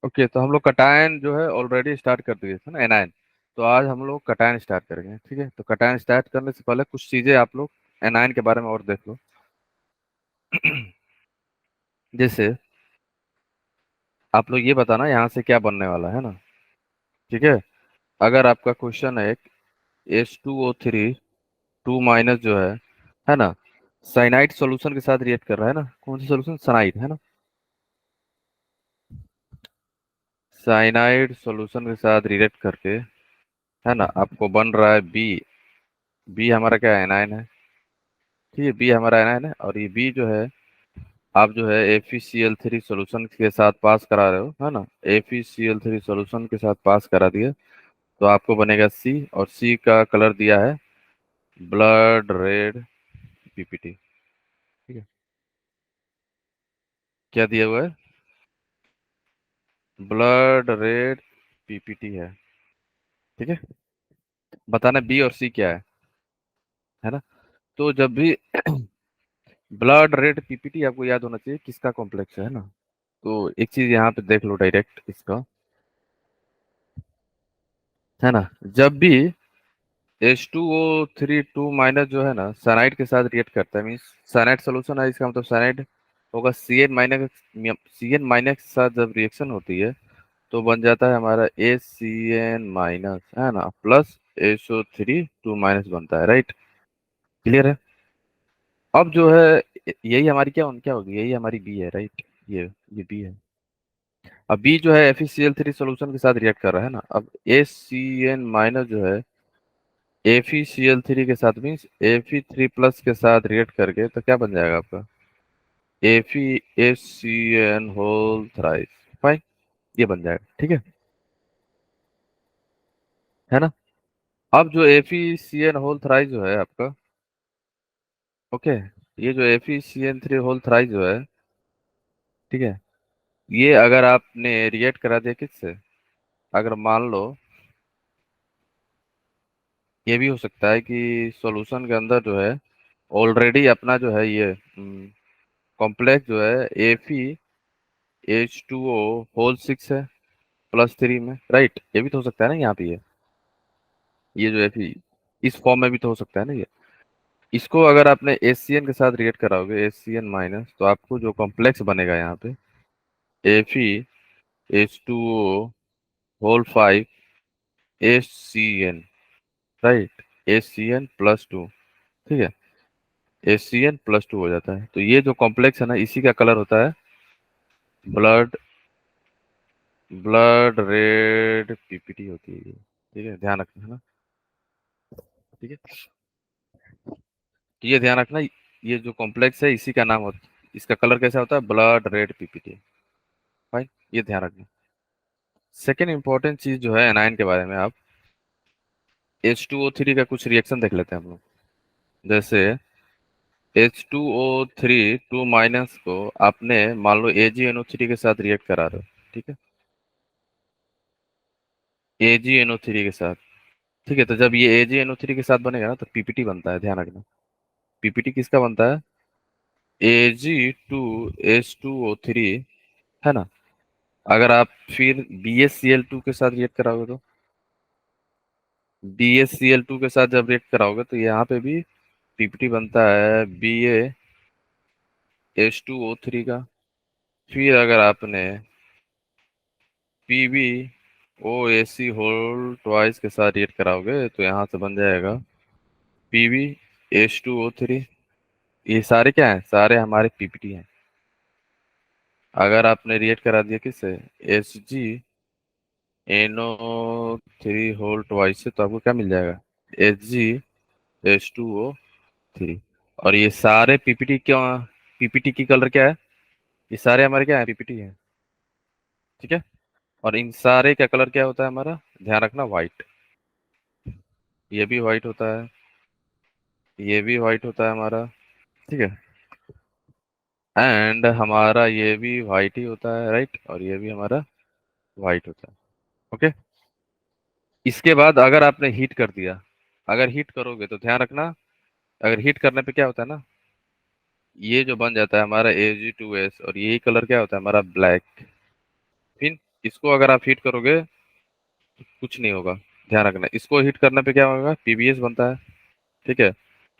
Okay, तो हम लोग कटायन जो है ऑलरेडी स्टार्ट कर दिए थे ना, एनायन। तो आज हम लोग कटायन स्टार्ट करेंगे, ठीक है। तो कटायन स्टार्ट करने से पहले कुछ चीजें आप लोग एनायन के बारे में और देख लो। जैसे आप लोग ये बताना यहाँ से क्या बनने वाला है ना, ठीक है। अगर आपका क्वेश्चन है H2O3 टू माइनस जो है ना, साइनाइड सॉल्यूशन के साथ रिएक्ट कर रहा है ना, कौन सा सॉल्यूशन, सनाइड है ना। साइनाइड सॉल्यूशन के साथ रिएक्ट करके, है ना, आपको बन रहा है बी। बी हमारा क्या है, एनायन है। ठीक है, बी हमारा एनायन है, और ये बी जो है आप जो है FeCl3 सॉल्यूशन के साथ पास करा रहे हो, है ना। FeCl3 सॉल्यूशन के साथ पास करा दिया, तो आपको बनेगा सी, और सी का कलर दिया है ब्लड रेड PPT। ठीक है, क्या दिया हुआ है, ब्लड रेड PPT है। ठीक है, बताना बी और सी क्या है ना। तो जब भी ब्लड रेड PPT, आपको याद होना चाहिए किसका कॉम्प्लेक्स है ना। तो एक चीज यहाँ पे देख लो डायरेक्ट इसका, है ना। जब भी H2O3 टू माइनस जो है ना साइनाइड के साथ रिएक्ट करता है, मीन्स साइनाइड सोल्यूशन है, इसका मतलब साइनाइड होगा Cn माइनस के साथ जब रिएक्शन होती है तो बन जाता है हमारा ACN माइनस, है ना, प्लस SO3 टू माइनस बनता है, राइट। क्लियर है। अब जो है यही हमारी क्या होगी, यही हमारी बी है, राइट। ये बी है। अब बी जो है FeCl3 सॉल्यूशन के साथ रिएक्ट कर रहा है ना, अब ACN माइनस जो है FeCl3 के साथ मीन्स Fe3 प्लस के साथ रिएक्ट करके तो क्या बन जाएगा आपका, FeHCN होल थ्राइस। फाइन, ये बन जाएगा, ठीक है ना। अब जो FeCN होल थ्राइस जो है आपका, ओके, ये जो FeCN3 होल थ्राइस जो है, ठीक है, ये अगर आपने रिएक्ट करा दिया किससे, अगर मान लो ये भी हो सकता है कि सॉल्यूशन के अंदर जो है ऑलरेडी अपना जो है ये कॉम्प्लेक्स जो है FeH2O होल 6 है +3 में, राइट। ये भी तो हो सकता है ना यहाँ पे, ये जो Fe इस फॉर्म में भी तो हो सकता है ना ये। इसको अगर आपने HCN के साथ रिएक्ट कराओगे HCN माइनस, तो आपको जो कॉम्प्लेक्स बनेगा यहाँ पे FeH2O whole 5 HCN, right, HCN+2। ठीक है, HCN+2 हो जाता है। तो ये जो कॉम्प्लेक्स है ना, इसी का कलर होता है ब्लड ब्लड रेड PPT होती है ये। ठीक है, ध्यान रखना है ना। ठीक है, तो ये ध्यान रखना, ये जो कॉम्प्लेक्स है इसी का नाम होता है, इसका कलर कैसा होता है, ब्लड रेड PPT। फाइन, ये ध्यान रखना। सेकेंड इंपॉर्टेंट चीज जो है एनायन के बारे में, आप H2O3 का कुछ रिएक्शन देख लेते हैं हम लोग। जैसे H2O3 टू माइनस को आपने मान लो AgNO3 के साथ रिएक्ट करा रहे हो, ठीक है, AgNO3 के साथ। ठीक है, तो जब ये AgNO3 के साथ बनेगा ना तो PPT बनता है, ध्यान रखना। PPT किसका बनता है, Ag2H2O3, है ना। अगर आप फिर BaCl2 के साथ रिएक्ट कराओगे तो BaCl2 के साथ जब रिएक्ट कराओगे तो यहाँ पे भी PPT बनता है BaH2O3 का। फिर अगर आपने PbOAc होल ट्वाइस के साथ रिएक्ट कराओगे तो यहाँ से बन जाएगा PbH2O3। ये सारे क्या हैं, सारे हमारे PPT हैं। अगर आपने रिएक्ट करा दिया किससे, HgNO3 होल ट्वाइस से, तो आपको क्या मिल जाएगा, HgH2O3। और ये सारे PPT क्यों, PPT की कलर क्या है, ये सारे हमारे क्या है, PPT है। ठीक है, और इन सारे का कलर क्या होता है हमारा, ध्यान रखना, व्हाइट। ये भी व्हाइट होता है, ये भी व्हाइट होता है हमारा, ठीक है, एंड हमारा ये भी व्हाइट ही होता है, राइट, और ये भी हमारा व्हाइट होता है। ओके, इसके बाद अगर आपने हीट कर दिया, अगर हीट करोगे तो ध्यान रखना, अगर हीट करने पे क्या होता है ना, ये जो बन जाता है हमारा Ag2S, और यही कलर क्या होता है हमारा, ब्लैक। फिर इसको अगर आप हीट करोगे कुछ नहीं होगा। ध्यान रखना, इसको हीट करने पे क्या होगा, पीबीएस बनता है। ठीक है।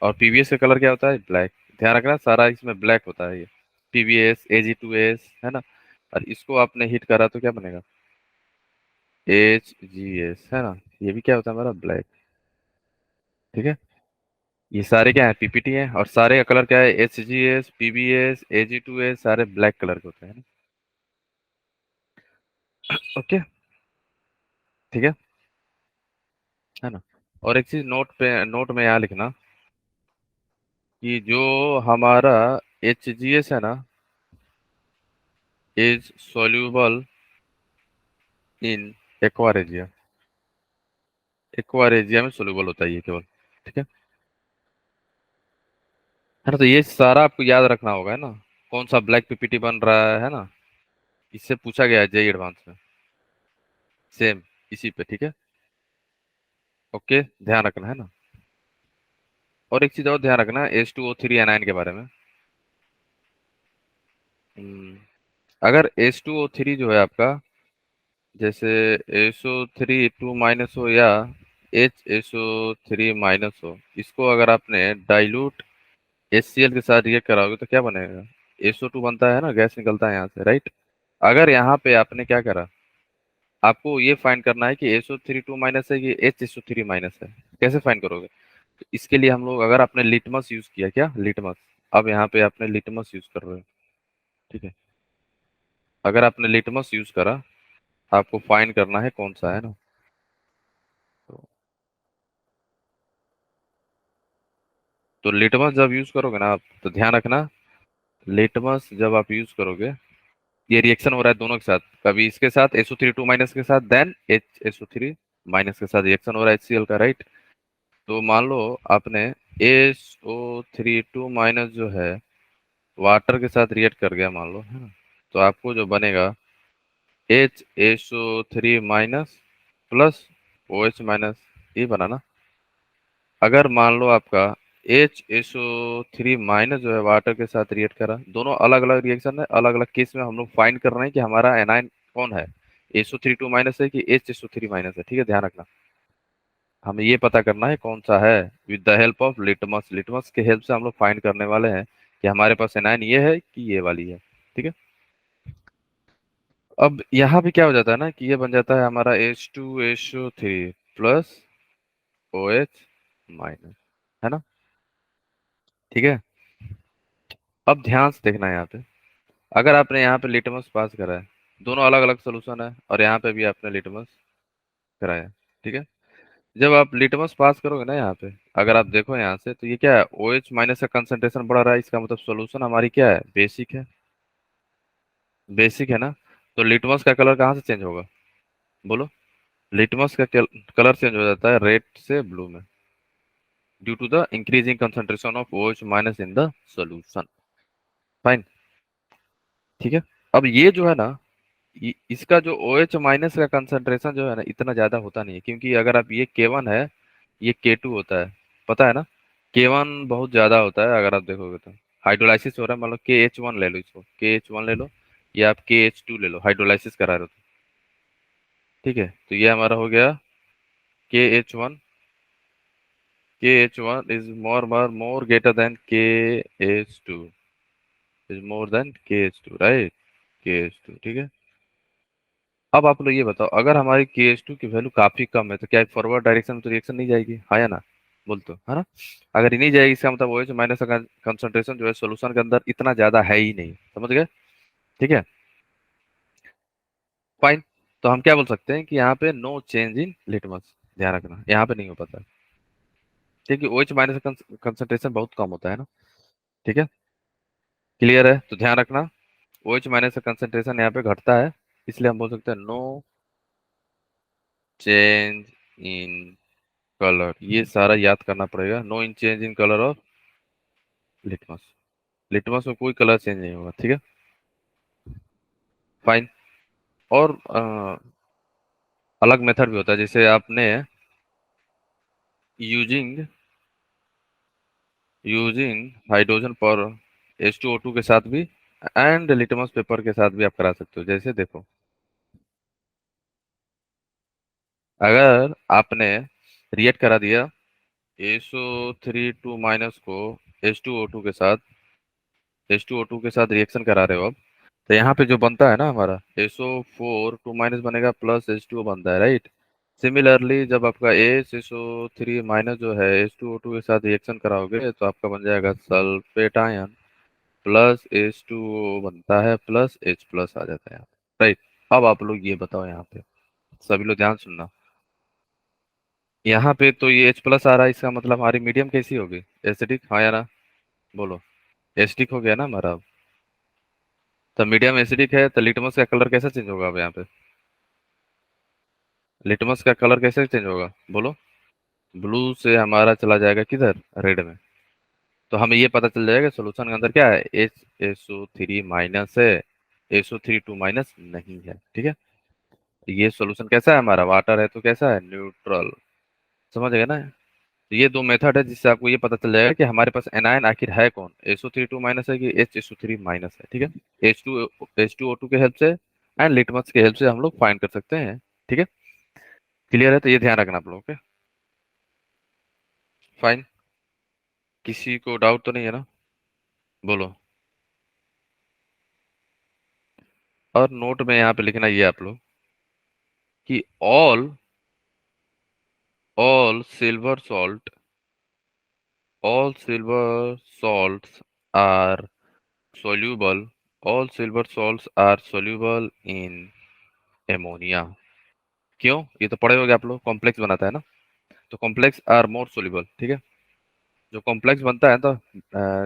और पीबीएस का कलर क्या होता है, ब्लैक। ध्यान रखना, सारा इसमें ब्लैक होता है ये। पीबीएस, एजी2एस, है ना। और इसको आपने हीट करा तो क्या बनेगा, एच जी एस, है ना। ये भी क्या होता है हमारा, ब्लैक। ठीक है। ये सारे क्या है, पीपीटी है, और सारे का कलर क्या है, एच जी एस, पीबीएस, एजी2एस, सारे ब्लैक कलर के होते हैं ना। ओके। ठीक है। है ना। और एक चीज नोट पे, नोट में यहाँ लिखना कि जो हमारा एच जी एस है ना, is soluble in aqua regia. Aqua regia में सोल्यूबल होता है ये केवल। ठीक है। है ना। तो ये सारा आपको याद रखना होगा, है ना। कौन सा ब्लैक पीपीटी बन रहा है ना। इससे पूछा गया है जेई एडवांस में। सेम इसी पे। ठीक है। ओके, ध्यान रखना, है ना। और एक चीज और ध्यान रखना, H2O3 anion के बारे में। हम्म, अगर H2O3 जो है आपका, जैसे SO3 2 हो या HSO3 हो, इसको अगर आपने डाइल्यूट HCl के साथ रिएक्ट कराओगे तो क्या बनेगा, SO2 बनता है ना, गैस निकलता है यहाँ से, राइट। अगर यहाँ पे आपने क्या करा, आपको ये फाइंड करना है कि SO3 2 है कि HSO3 है। कैसे फाइंड करोगे, तो इसके लिए हम लोग, अगर आपने लिटमस यूज किया, क्या लिटमस, अब यहाँ पे आपने लिटमस यूज कर रहे हो। ठीक है। अगर आपने लिटमस यूज करा, आपको फाइंड करना है कौन सा, है ना। तो, तो लिटमस जब यूज करोगे ना आप, तो ध्यान रखना, लिटमस जब आप यूज करोगे, ये रिएक्शन हो रहा है दोनों के साथ, कभी इसके साथ SO3 2 के साथ, देन HSO3 के साथ रिएक्शन हो रहा है HCl का, राइट। तो मान लो आपने SO3 2 जो है वाटर के साथ रिएक्ट कर गया, मान लो, है ना। तो आपको जो बनेगा HSO3 प्लस OH, ये बना ना। अगर मान लो आपका HSO3 जो है वाटर के साथ रिएक्ट करा, दोनों अलग अलग रिएक्शन है, अलग अलग केस में हम लोग फाइंड कर रहे हैं कि हमारा एनाइन कौन है, SO3 2 है कि HSO3 है। ठीक है, ध्यान रखना, हमें ये पता करना है कौन सा है, with the help of litmus. Litmus के हेल्प से हम लोग फाइंड करने वाले हैं कि हमारे पास एनाइन ये है कि ये वाली है। ठीक है। अब यहाँ भी क्या हो जाता है ना, कि ये बन जाता है हमारा H2SO3 प्लस OH, है ना। ठीक है। अब ध्यान से देखना है यहाँ पे, अगर आपने यहाँ पे लिटमस पास करा है, दोनों अलग अलग सोल्यूशन है, और यहाँ पे भी आपने लिटमस कराया। ठीक है। जब आप लिटमस पास करोगे ना यहाँ पे, अगर आप देखो यहाँ से, तो ये क्या है, OH का कंसंट्रेशन बढ़ रहा है, इसका मतलब सोल्यूशन हमारी क्या है, बेसिक है। बेसिक है ना। तो लिटमस का कलर कहाँ से चेंज होगा, बोलो। लिटमस का कलर चेंज हो जाता है रेड से ब्लू में, due to the increasing concentration of OH in the solution. Fine. ठीक है। अब ये जो है ना, इसका जो OH- का कंसंट्रेशन जो है ना, इतना ज्यादा होता नहीं है, क्योंकि अगर आप, ये K1 है, ये K2 होता है, पता है ना। K1 बहुत ज्यादा होता है, अगर आप देखोगे तो हाइड्रोलाइसिस हो रहा है, मान लो KH1 ले लो, इसको KH1 ले लो, या आप KH2 ले लो, हाइड्रोलाइसिस करा रहे हो तो। ठीक है। तो ये हमारा हो गया KH1। KH1 is more greater than KH2, is more than KH2, right. KH2, ठीक है। अब आप लोग ये बताओ, अगर हमारी KH2 की वैल्यू काफी कम है, तो क्या फॉरवर्ड डायरेक्शन में तो रिएक्शन नहीं जाएगी, हाँ या ना, बोल तो, है ना। अगर ये नहीं जाएगी, इसका मतलब OH- का कंसंट्रेशन जो है सोल्यूशन के अंदर इतना ज्यादा है ही नहीं, समझ गए। ठीक है। फाइन। तो हम क्या बोल सकते हैं कि यहाँ पे नो चेंज इन लिटमस। ध्यान रखना, यहाँ पे नहीं हो पाता, क्योंकि OH- का कंसंट्रेशन बहुत कम होता है ना। ठीक है। क्लियर है, तो ध्यान रखना, OH- का कंसंट्रेशन यहाँ पे घटता है, इसलिए हम बोल सकते हैं नो चेंज इन कलर। ये सारा याद करना पड़ेगा, no in change in colour of litmus. Litmus में कोई कलर चेंज नहीं होगा। ठीक है। फाइन। और अलग मेथड भी होता है, जैसे आपने यूजिंग यूजिंग हाइड्रोजन पर H2O2 के साथ भी, एंड लिटमस पेपर के साथ भी आप करा सकते हो। जैसे देखो, अगर आपने रिएक्ट करा दिया SO3 2 को H2O2 के साथ रिएक्शन करा रहे हो अब, तो यहाँ पे जो बनता है ना हमारा SO4 2 बनेगा प्लस H2O बनता है, राइट। सिमिलरली जब आपका SSO3 जो है H2O2 के साथ रिएक्शन कराओगे तो आपका बन जाएगा सल्फेट आयन प्लस H2O बनता है प्लस H प्लस आ जाता है यहाँ पे, राइट। अब आप लोग ये बताओ यहाँ पे, सभी लोग ध्यान सुनना। यहाँ पे तो ये H प्लस आ रहा है, इसका मतलब हमारी मीडियम कैसी होगी? एसिडिक, हाँ या ना? बोलो। एसिडिक हो गया ना हमारा अब। तो मीडियम एसिडिक है तो लिटमस का कलर कैसे चेंज होगा अब यहाँ पे? लिटमस का कलर कैसे चेंज होगा बोलो? ब्लू से हमारा चला जाएगा किधर? रेड में। तो हमें ये पता चल जाएगा सोल्यूशन के अंदर क्या है, HSO3 है, SO3 2 नहीं है, ठीक है। ये सोल्यूशन कैसा है हमारा? वाटर है तो कैसा है? न्यूट्रल। समझ गए ना? तो ये दो मेथड है जिससे आपको ये पता चल जाएगा कि हमारे पास एनायन आखिर है कौन, SO3 2 है कि HSO3 है, ठीक है। H2O2 के हेल्प से एंड लिटमस के हेल्प से हम लोग फाइंड कर सकते हैं, ठीक है। क्लियर है? तो ये ध्यान रखना आप लोगों के। फाइन। किसी को डाउट तो नहीं है ना? बोलो। और नोट में यहाँ पे लिखना ये आप लोग कि all silver salt all silver salts are soluble all silver salts are soluble in ammonia। क्यों? ये तो पढ़े होगे आप लोग, कॉम्प्लेक्स बनाता है ना, तो कॉम्प्लेक्स आर मोर सोल्यूबल, ठीक है। जो कॉम्प्लेक्स बनता है तो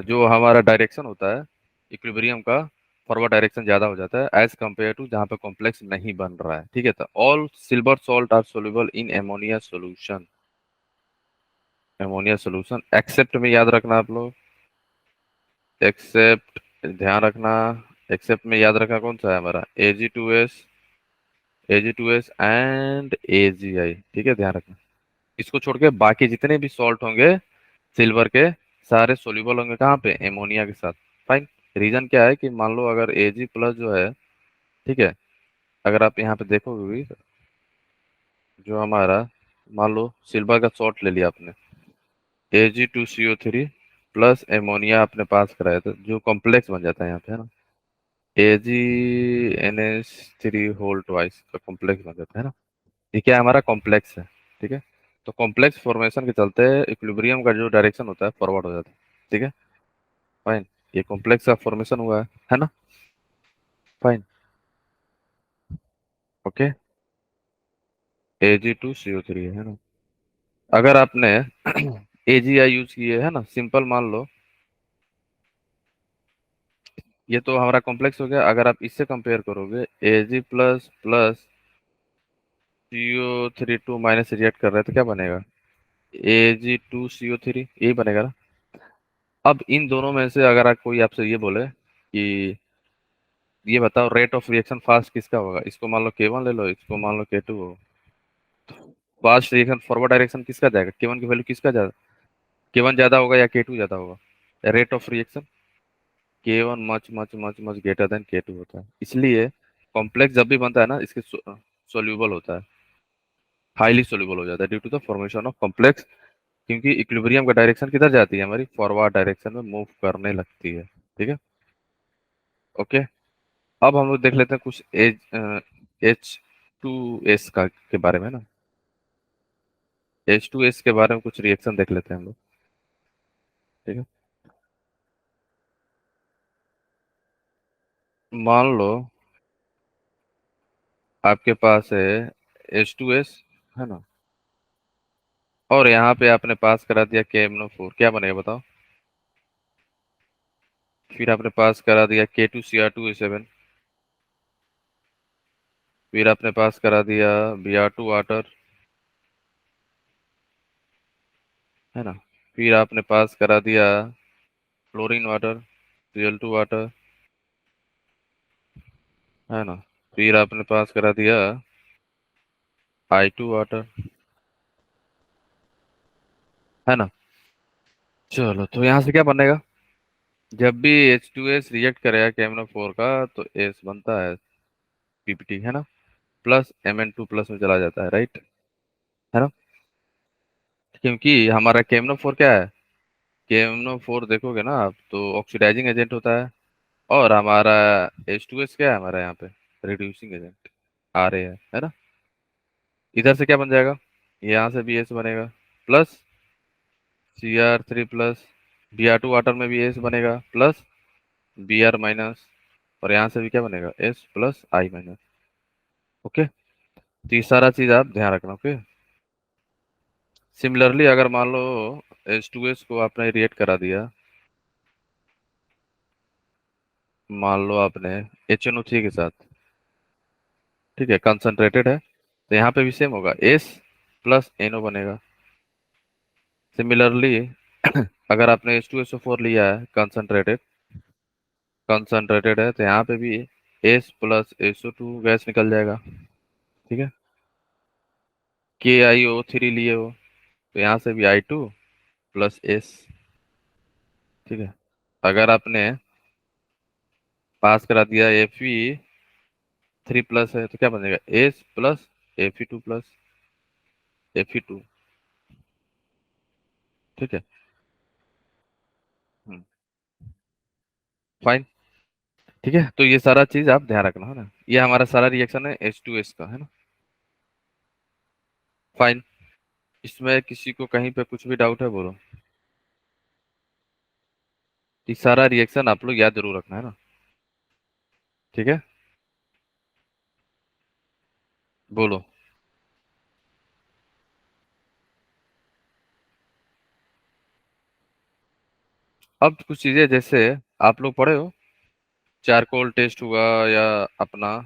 जो हमारा डायरेक्शन होता है इक्विलिब्रियम का, फॉरवर्ड डायरेक्शन ज्यादा हो जाता है एज कम्पेयर टू जहाँ पे कॉम्प्लेक्स नहीं बन रहा है, ठीक है। तो all silver salt are soluble in ammonia solution, ammonia solution except में याद रखना आप लोग, एक्सेप्ट, ध्यान रखना। एक्सेप्ट में याद रखना कौन सा है हमारा, AG2S एंड AgI, ठीक है, ध्यान रखना। इसको छोड़ के बाकी जितने भी सॉल्ट होंगे सिल्वर के, सारे सोल्यूबल होंगे कहाँ पे? एमोनिया के साथ। फाइन। रीजन क्या है कि मान लो अगर Ag प्लस जो है, ठीक है, अगर आप यहाँ पे देखोगे भी, जो हमारा, मान लो सिल्वर का सॉल्ट ले लिया आपने, Ag2CO3 प्लस एमोनिया आपने पास कराया तो जो कॉम्प्लेक्स बन जाता है यहाँ पे, है ना, AgNH3 होल 2 का कॉम्प्लेक्स बन जाता है ना। ये क्या है? हमारा कॉम्प्लेक्स है, ठीक है। तो कॉम्प्लेक्स फॉर्मेशन के चलते इक्विलिब्रियम का जो डायरेक्शन होता है फॉरवर्ड हो जाता है, ठीक है। फाइन। ये कॉम्प्लेक्स का फॉर्मेशन हुआ है ना। फाइन। ओके। Ag2CO3 है ना। अगर आपने AgI यूज किए है ना, सिंपल मान लो, ये तो हमारा कॉम्प्लेक्स हो गया। अगर आप इससे कंपेयर करोगे, Ag plus plus CO3 2 react कर रहे हैं तो क्या बनेगा? Ag2CO3, यही बनेगा ना। अब इन दोनों में से अगर आप कोई आपसे ये बोले कि ये बताओ रेट ऑफ रिएक्शन फास्ट किसका होगा, इसको मान लो K1 ले लो, इसको मान लो K2 हो, फास्ट रिएक्शन फॉरवर्ड डायरेक्शन किसका जाएगा? K1 की वैल्यू किसका ज्यादा, K1 ज्यादा होगा या K2 ज्यादा होगा? Rate of reaction K1 much much much much greater than K2 होता है। इसलिए कॉम्प्लेक्स जब भी बनता है ना, इसके सोल्यूबल होता है, हाईली सोल्यूबल हो जाता है due to the formation of complex, क्योंकि इक्विलिब्रियम का डायरेक्शन किधर जाती है हमारी? फॉरवर्ड डायरेक्शन में मूव करने लगती है, ठीक है। ओके। अब हम लोग देख लेते हैं कुछ H2S का के बारे में ना, H2S के बारे में कुछ रिएक्शन देख लेते हैं हम लोग, ठीक है। मान लो आपके पास है H2S, है ना, और यहाँ पे आपने पास करा दिया KMnO4, क्या बनेगा बताओ? फिर आपने पास करा दिया K2Cr2O7, फिर आपने पास करा दिया Br2 वाटर, है ना, फिर आपने पास करा दिया क्लोरीन वाटर, Cl2 वाटर, है ना, फिर आपने पास करा दिया I2 वाटर, है ना। चलो तो यहाँ से क्या बनेगा? जब भी H2S रिएक्ट करेगा KMnO4 का तो एस बनता है PPT, है ना, प्लस Mn2 प्लस में चला जाता है, राइट। है ना। क्योंकि हमारा KMnO4 क्या है, KMnO4 देखोगे ना आप तो ऑक्सीडाइजिंग एजेंट होता है, और हमारा H2S क्या है हमारा यहाँ पे, रिड्यूसिंग एजेंट, RA है ना। इधर से क्या बन जाएगा, यहाँ से भी एस बनेगा, plus Cr3 plus Br2 water में भी एस बनेगा, प्लस Br माइनस, और यहाँ से भी क्या बनेगा, एस प्लस आई माइनस। ओके, तो ये सारा चीज आप ध्यान रखना। ओके, सिमिलरली अगर मान लो H2S को आपने रिएक्ट करा दिया, मान लो आपने HNO3 के साथ, ठीक है, कंसंट्रेटेड है, तो यहाँ पे भी सेम होगा, एस प्लस NO बनेगा। सिमिलरली अगर आपने H2SO4 लिया है कंसंट्रेटेड, कंसंट्रेटेड है, तो यहाँ पे भी एस प्लस SO2 गैस निकल जाएगा। ठीक है, KiO3 लिए हो, तो यहाँ से भी I2 प्लस एस। ठीक है, अगर आपने पास करा दिया Fe3 प्लस है, तो क्या बनेगा, S plus Fe2 plus Fe2। ठीक है, फाइन। ठीक है, तो ये सारा चीज आप ध्यान रखना है ना, ये हमारा सारा रिएक्शन है H2S का, है ना। फाइन, इसमें किसी को कहीं पे कुछ भी डाउट है बोलो। ये सारा रिएक्शन आप लोग याद जरूर रखना है ना। ठीक है, बोलो। अब कुछ चीजें जैसे आप लोग पढ़े हो, चारकोल टेस्ट हुआ, या अपना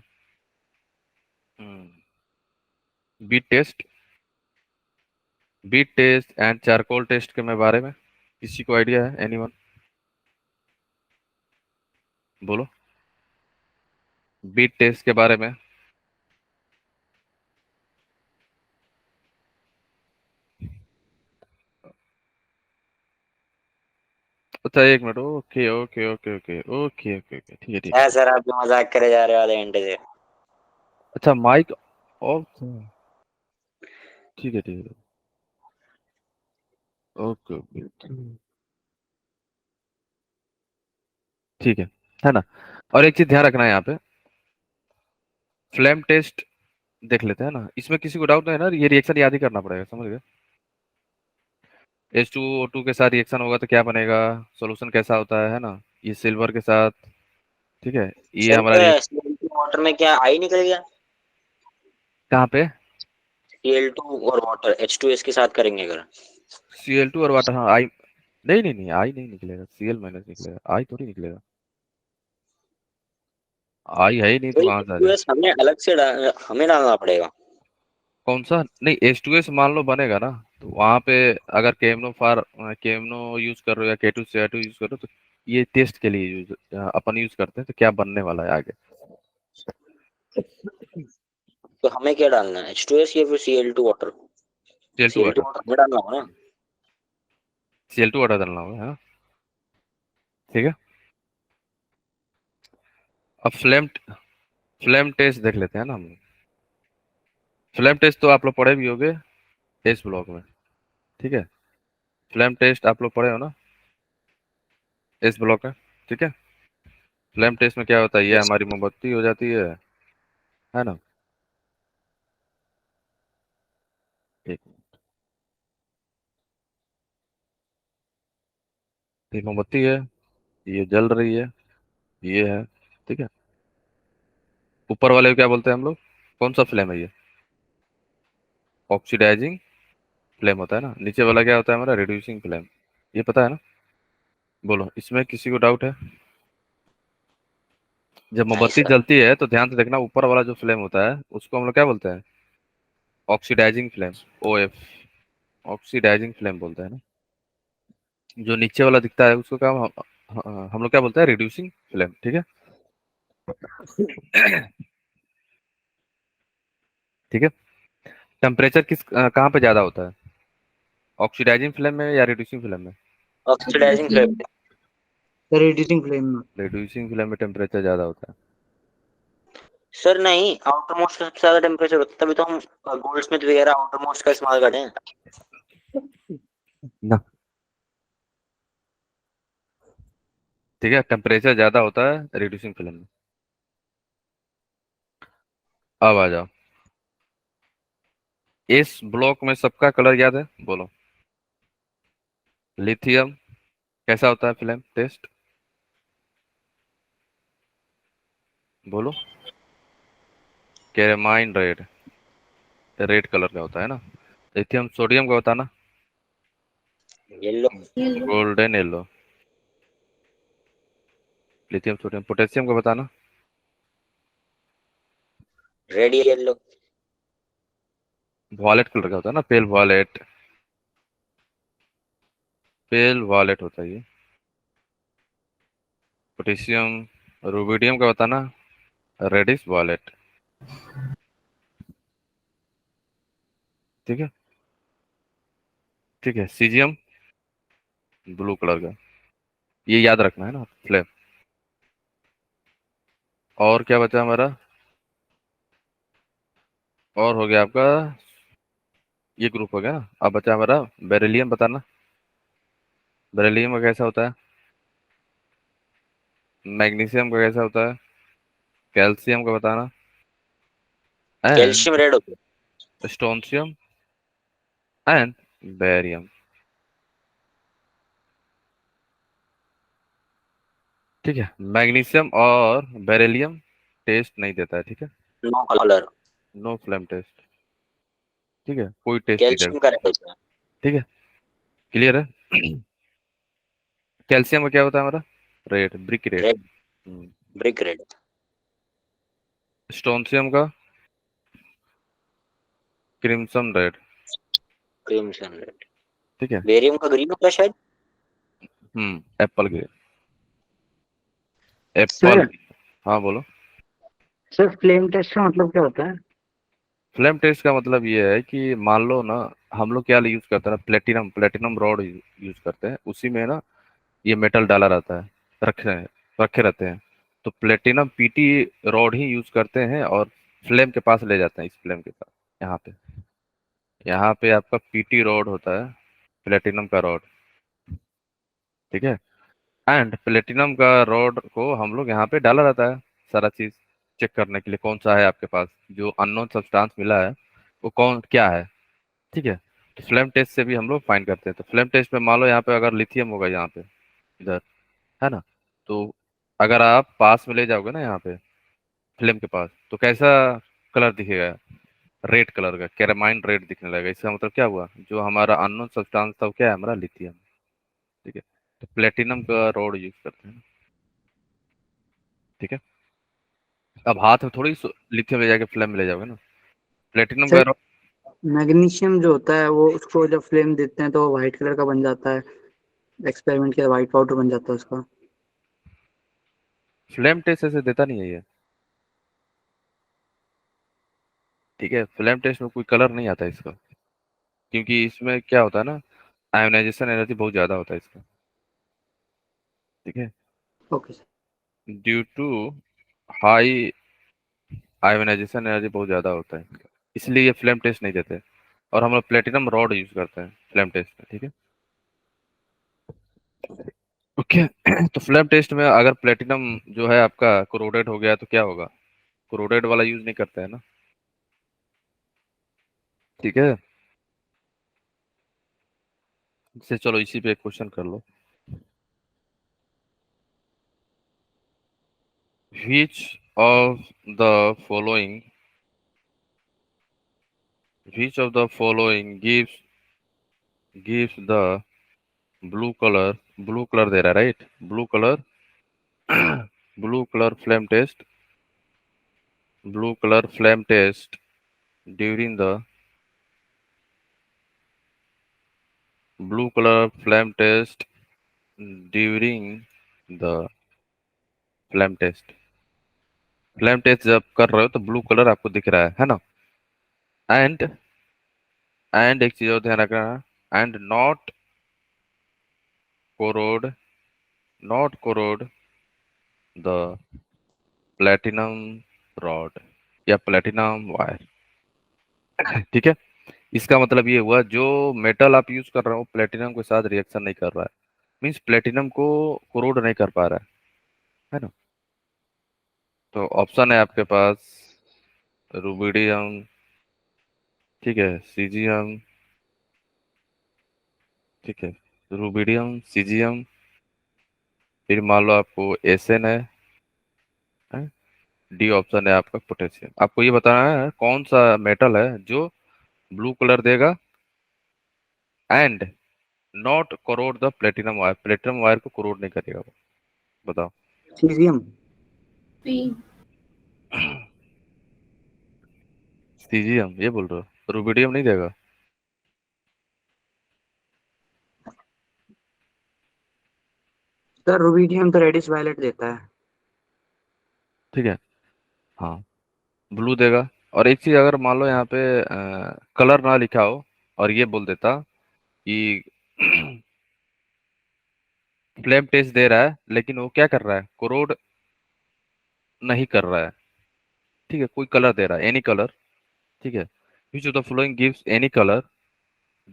bead test, bead test and charcoal test के में बारे में किसी को आइडिया है, एनीवन, बोलो, बीट टेस्ट के बारे में। अच्छा एक minute, okay okay okay okay okay okay okay, ठीक है ठीक है है। सर, आप भी मजाक करे जा रहे हो आधे घंटे से। अच्छा माइक ऑफ, ठीक है ठीक है, ओके ओके, ठीक है ना। और एक चीज ध्यान रखना है यहाँ पे, फ्लेम टेस्ट देख लेते हैं ना, इसमें किसी को डाउट नहीं है ना, ये रिएक्शन याद ही करना पड़ेगा, समझ गए। H2O2 के साथ रिएक्शन होगा तो क्या बनेगा, सॉल्यूशन कैसा होता है ना, ये सिल्वर के साथ। ठीक है, ये हमारा सर वाटर में क्या आई निकल गया? कहाँ पे, Cl2 और वाटर H2S के साथ करेंगे अगर। Cl2 और वाटर, हाँ आई, नहीं नहीं नहीं, आई नहीं निकलेगा, Cl माइनस निकलेगा, आई थोड़ी निकलेगा, आई है ही नहीं तो तो कहाँ से आ जाए। H2S हमें अलग से हमें डालना पड़ेगा। कौन सा, नहीं H2S मान लो बनेगा ना, तो वहां पे अगर केमनो यूज कर रहे हो या K2Cl2 यूज कर रहे हो, तो ये टेस्ट के लिए यूज अपन यूज करते हैं, तो क्या बनने वाला है आगे। तो हमें क्या डालना है, H2S या फिर Cl2 water? Cl2 Cl2 water, water हमें डालना होगा ना। Cl2 वाटर डालना होगा, हाँ। ठीक है, अब फ्लेम टेस्ट देख लेते हैं ना हम। फ्लेम टेस्ट तो आप लोग पढ़े भी होगे एस ब्लॉक में। ठीक है, फ्लेम टेस्ट आप लोग पढ़े हो ना एस ब्लॉक में। ठीक है, फ्लेम टेस्ट में क्या होता है, ये Yes. हमारी मोमबत्ती हो जाती है ना। एक, ये मोमबत्ती है, ये जल रही है, ये है। ठीक है, ऊपर वाले को क्या बोलते हैं हम लोग, कौन सा फ्लेम है ये, ऑक्सीडाइजिंग फ्लेम होता है ना। नीचे वाला क्या होता है हमारा, रिड्यूसिंग फ्लेम, ये पता है ना। बोलो, इसमें किसी को डाउट है। जब नहीं मोमबत्ती सर। जलती है तो ध्यान से देखना, ऊपर वाला जो फ्लेम होता है उसको हम लोग क्या बोलते हैं, oxidising flame, OF, oxidising flame बोलते हैं ना। जो नीचे वाला दिखता है उसको क्या हम लोग क्या बोलते हैं, रिड्यूसिंग फ्लेम। ठीक है। ठीक है, टेम्परेचर कहाँ पे ज्यादा होता है, ऑक्सीडाइजिंग फ्लेम में या रिड्यूसिंग फ्लेम में। Oxidising flame. रिड्यूसिंग फ्लेम में। रिड्यूसिंग फ्लेम में टेम्परेचर ज्यादा होता है। सर नहीं, आउटर मोस्ट का सबसे ज्यादा टेम्परेचर होता है, तभी तो हम गोल्ड स्मिथ वगैरह आउटर मोस्ट का इस्तेमाल करते हैं। ना, ठीक है, टेम्परेचर ज्यादा होता है रिड्यूसिंग फिल्म में। अब आ जाओ, इस ब्लॉक में सबका कलर याद है, बोलो। लिथियम कैसा होता है फिल्म टेस्ट, बोलो। कैरमाइन रेड, रेड कलर का होता है ना। लिथियम सोडियम का बताना। Yellow. Golden yellow. Lithium sodium potassium का बताना। Red yellow. वॉलेट कलर का होता है ना, पेल वॉलेट, पेल वॉलेट होता है ये। पोटेशियम, रुबिडियम का बताना, रेडिश वॉलेट। ठीक है, ठीक है। सीजियम ब्लू कलर का, ये याद रखना है ना फ्लेम। और क्या बचा हमारा, और हो गया आपका, ये ग्रुप हो गया ना। अब बचा हमारा बेरिलियम बताना। बेरिलियम का कैसा होता है, मैग्नीशियम का कैसा होता है, कैल्शियम का बताना, एंड कैल्शियम रेड होता स्टोनशियम एंड बेरियम। ठीक है, मैग्नीशियम और बेरिलियम टेस्ट नहीं देता है, ठीक है। है, no colour. No flame test, ठीक है, कोई टेस्ट नहीं कैल्शियम देता। का रेड होता है। ठीक है, क्लियर है। कैल्शियम का क्या होता है हमारा, red, brick red. Red, brick red. Strontium का क्रिम्सन रेड। Crimson red. ठीक है। बेरियम का ग्रीन होता है शायद। Apple green, Apple. सर हाँ बोलो। सर फ्लेम टेस्ट का मतलब क्या होता है? फ्लेम टेस्ट का मतलब ये है कि मान लो ना, हम लोग क्या यूज करते हैं ना, प्लेटिनम, प्लेटिनम रॉड यूज करते हैं, उसी में ना ये मेटल डाला रहता है, रखे रखे रहते हैं। तो प्लेटिनम पीटी रॉड ही यूज करते हैं और फ्लेम के पास ले जाते हैं, इस फ्लेम के पास। यहाँ पे, यहाँ पे आपका पीटी रॉड होता है, प्लेटिनम का रॉड। ठीक है, एंड प्लेटिनम का रॉड को हम लोग यहाँ पे डाला रहता है, सारा चीज चेक करने के लिए कौन सा है आपके पास, जो अननोन सब्सटेंस मिला है वो कौन क्या है। ठीक है, तो फ्लेम टेस्ट से भी हम लोग फाइंड करते हैं। तो फ्लेम टेस्ट में मान लो यहाँ पे अगर लिथियम होगा, यहाँ पे इधर, है ना, तो अगर आप पास में ले जाओगे ना यहाँ पे फ्लेम के पास, तो कैसा कलर दिखेगा, रेड कलर का, कैरामाइन रेड दिखने लगेगा। इसका मतलब क्या हुआ, जो हमारा अननोन सब्सटेंस था वो क्या है, हमारा लिथियम। ठीक है, तो प्लेटिनम का रॉड यूज करते हैं। ठीक है, अब हाथ में थोड़ी लिथियम ले जाके फ्लेम में ले जाओगे ना, प्लेटिनम का सर रॉड। मैग्नीशियम जो होता है वो उसको जब फ्लेम देते हैं तो वो व्हाइट कलर का बन जाता है। एक्सपेरिमेंट के व्हाइट पाउडर बन जाता है उसका। फ्लेम टेस्ट ऐसे देता नहीं है ये। ठीक है, फ्लेम टेस्ट में कोई कलर नहीं आता इसका, क्योंकि इसमें क्या होता है ना, आयोनाइजेशन एनर्जी बहुत ज्यादा होता है इसका। ठीक है, okay sir. Due to high ionisation energy बहुत ज्यादा होता है इनका, इसलिए ये फ्लेम टेस्ट नहीं देते। और हम लोग प्लेटिनम रॉड यूज करते हैं फ्लेम टेस्ट में। ठीक है, ओके। तो फ्लेम टेस्ट में अगर प्लेटिनम जो है आपका कोरोडेड हो गया तो क्या होगा, कोरोडेड वाला यूज नहीं करते हैं ना। ठीक है, इससे चलो इसी पे एक क्वेश्चन कर लो। which of the following which of the following gives the blue color दे रहा है, right, blue colour, blue colour flame test, blue color flame test during the blue color flame test during the flame test। Flame test जब कर रहे हो तो blue colour आपको दिख रहा है ना। एंड एंड एक चीज और ध्यान रखना, and corrode not corrode the platinum rod या प्लेटिनम वायर। ठीक है, इसका मतलब ये हुआ जो मेटल आप यूज कर रहे हो प्लेटिनम के साथ रिएक्शन नहीं कर रहा है, मीन्स प्लेटिनम को कोरोड नहीं कर पा रहा है ना। तो ऑप्शन है आपके पास रुबिडियम, ठीक है, सीजियम, ठीक है, रुबिडियम, सीजियम, फिर मान लो आपको एसएन है? डी ऑप्शन है आपका पोटेशियम। आपको ये बताना है कौन सा मेटल है जो ब्लू कलर देगा and not crore the platinum wire, platinum wire को करोड नहीं करेगा वो, बताओ। सीजियम। सीजियम ये बोल रहे हो, रुबिडियम नहीं देगा? सर रुबिडियम तो रेडिश वायलेट देता है। ठीक है, हाँ, ब्लू देगा। और एक चीज, अगर मान लो यहाँ पे कलर ना लिखा हो और ये बोल देता कि फ्लेम टेस्ट दे रहा है लेकिन वो क्या कर रहा है, कोरोड नहीं कर रहा है, ठीक है, कोई कलर दे रहा है, एनी कलर, ठीक है, which of the following gives any colour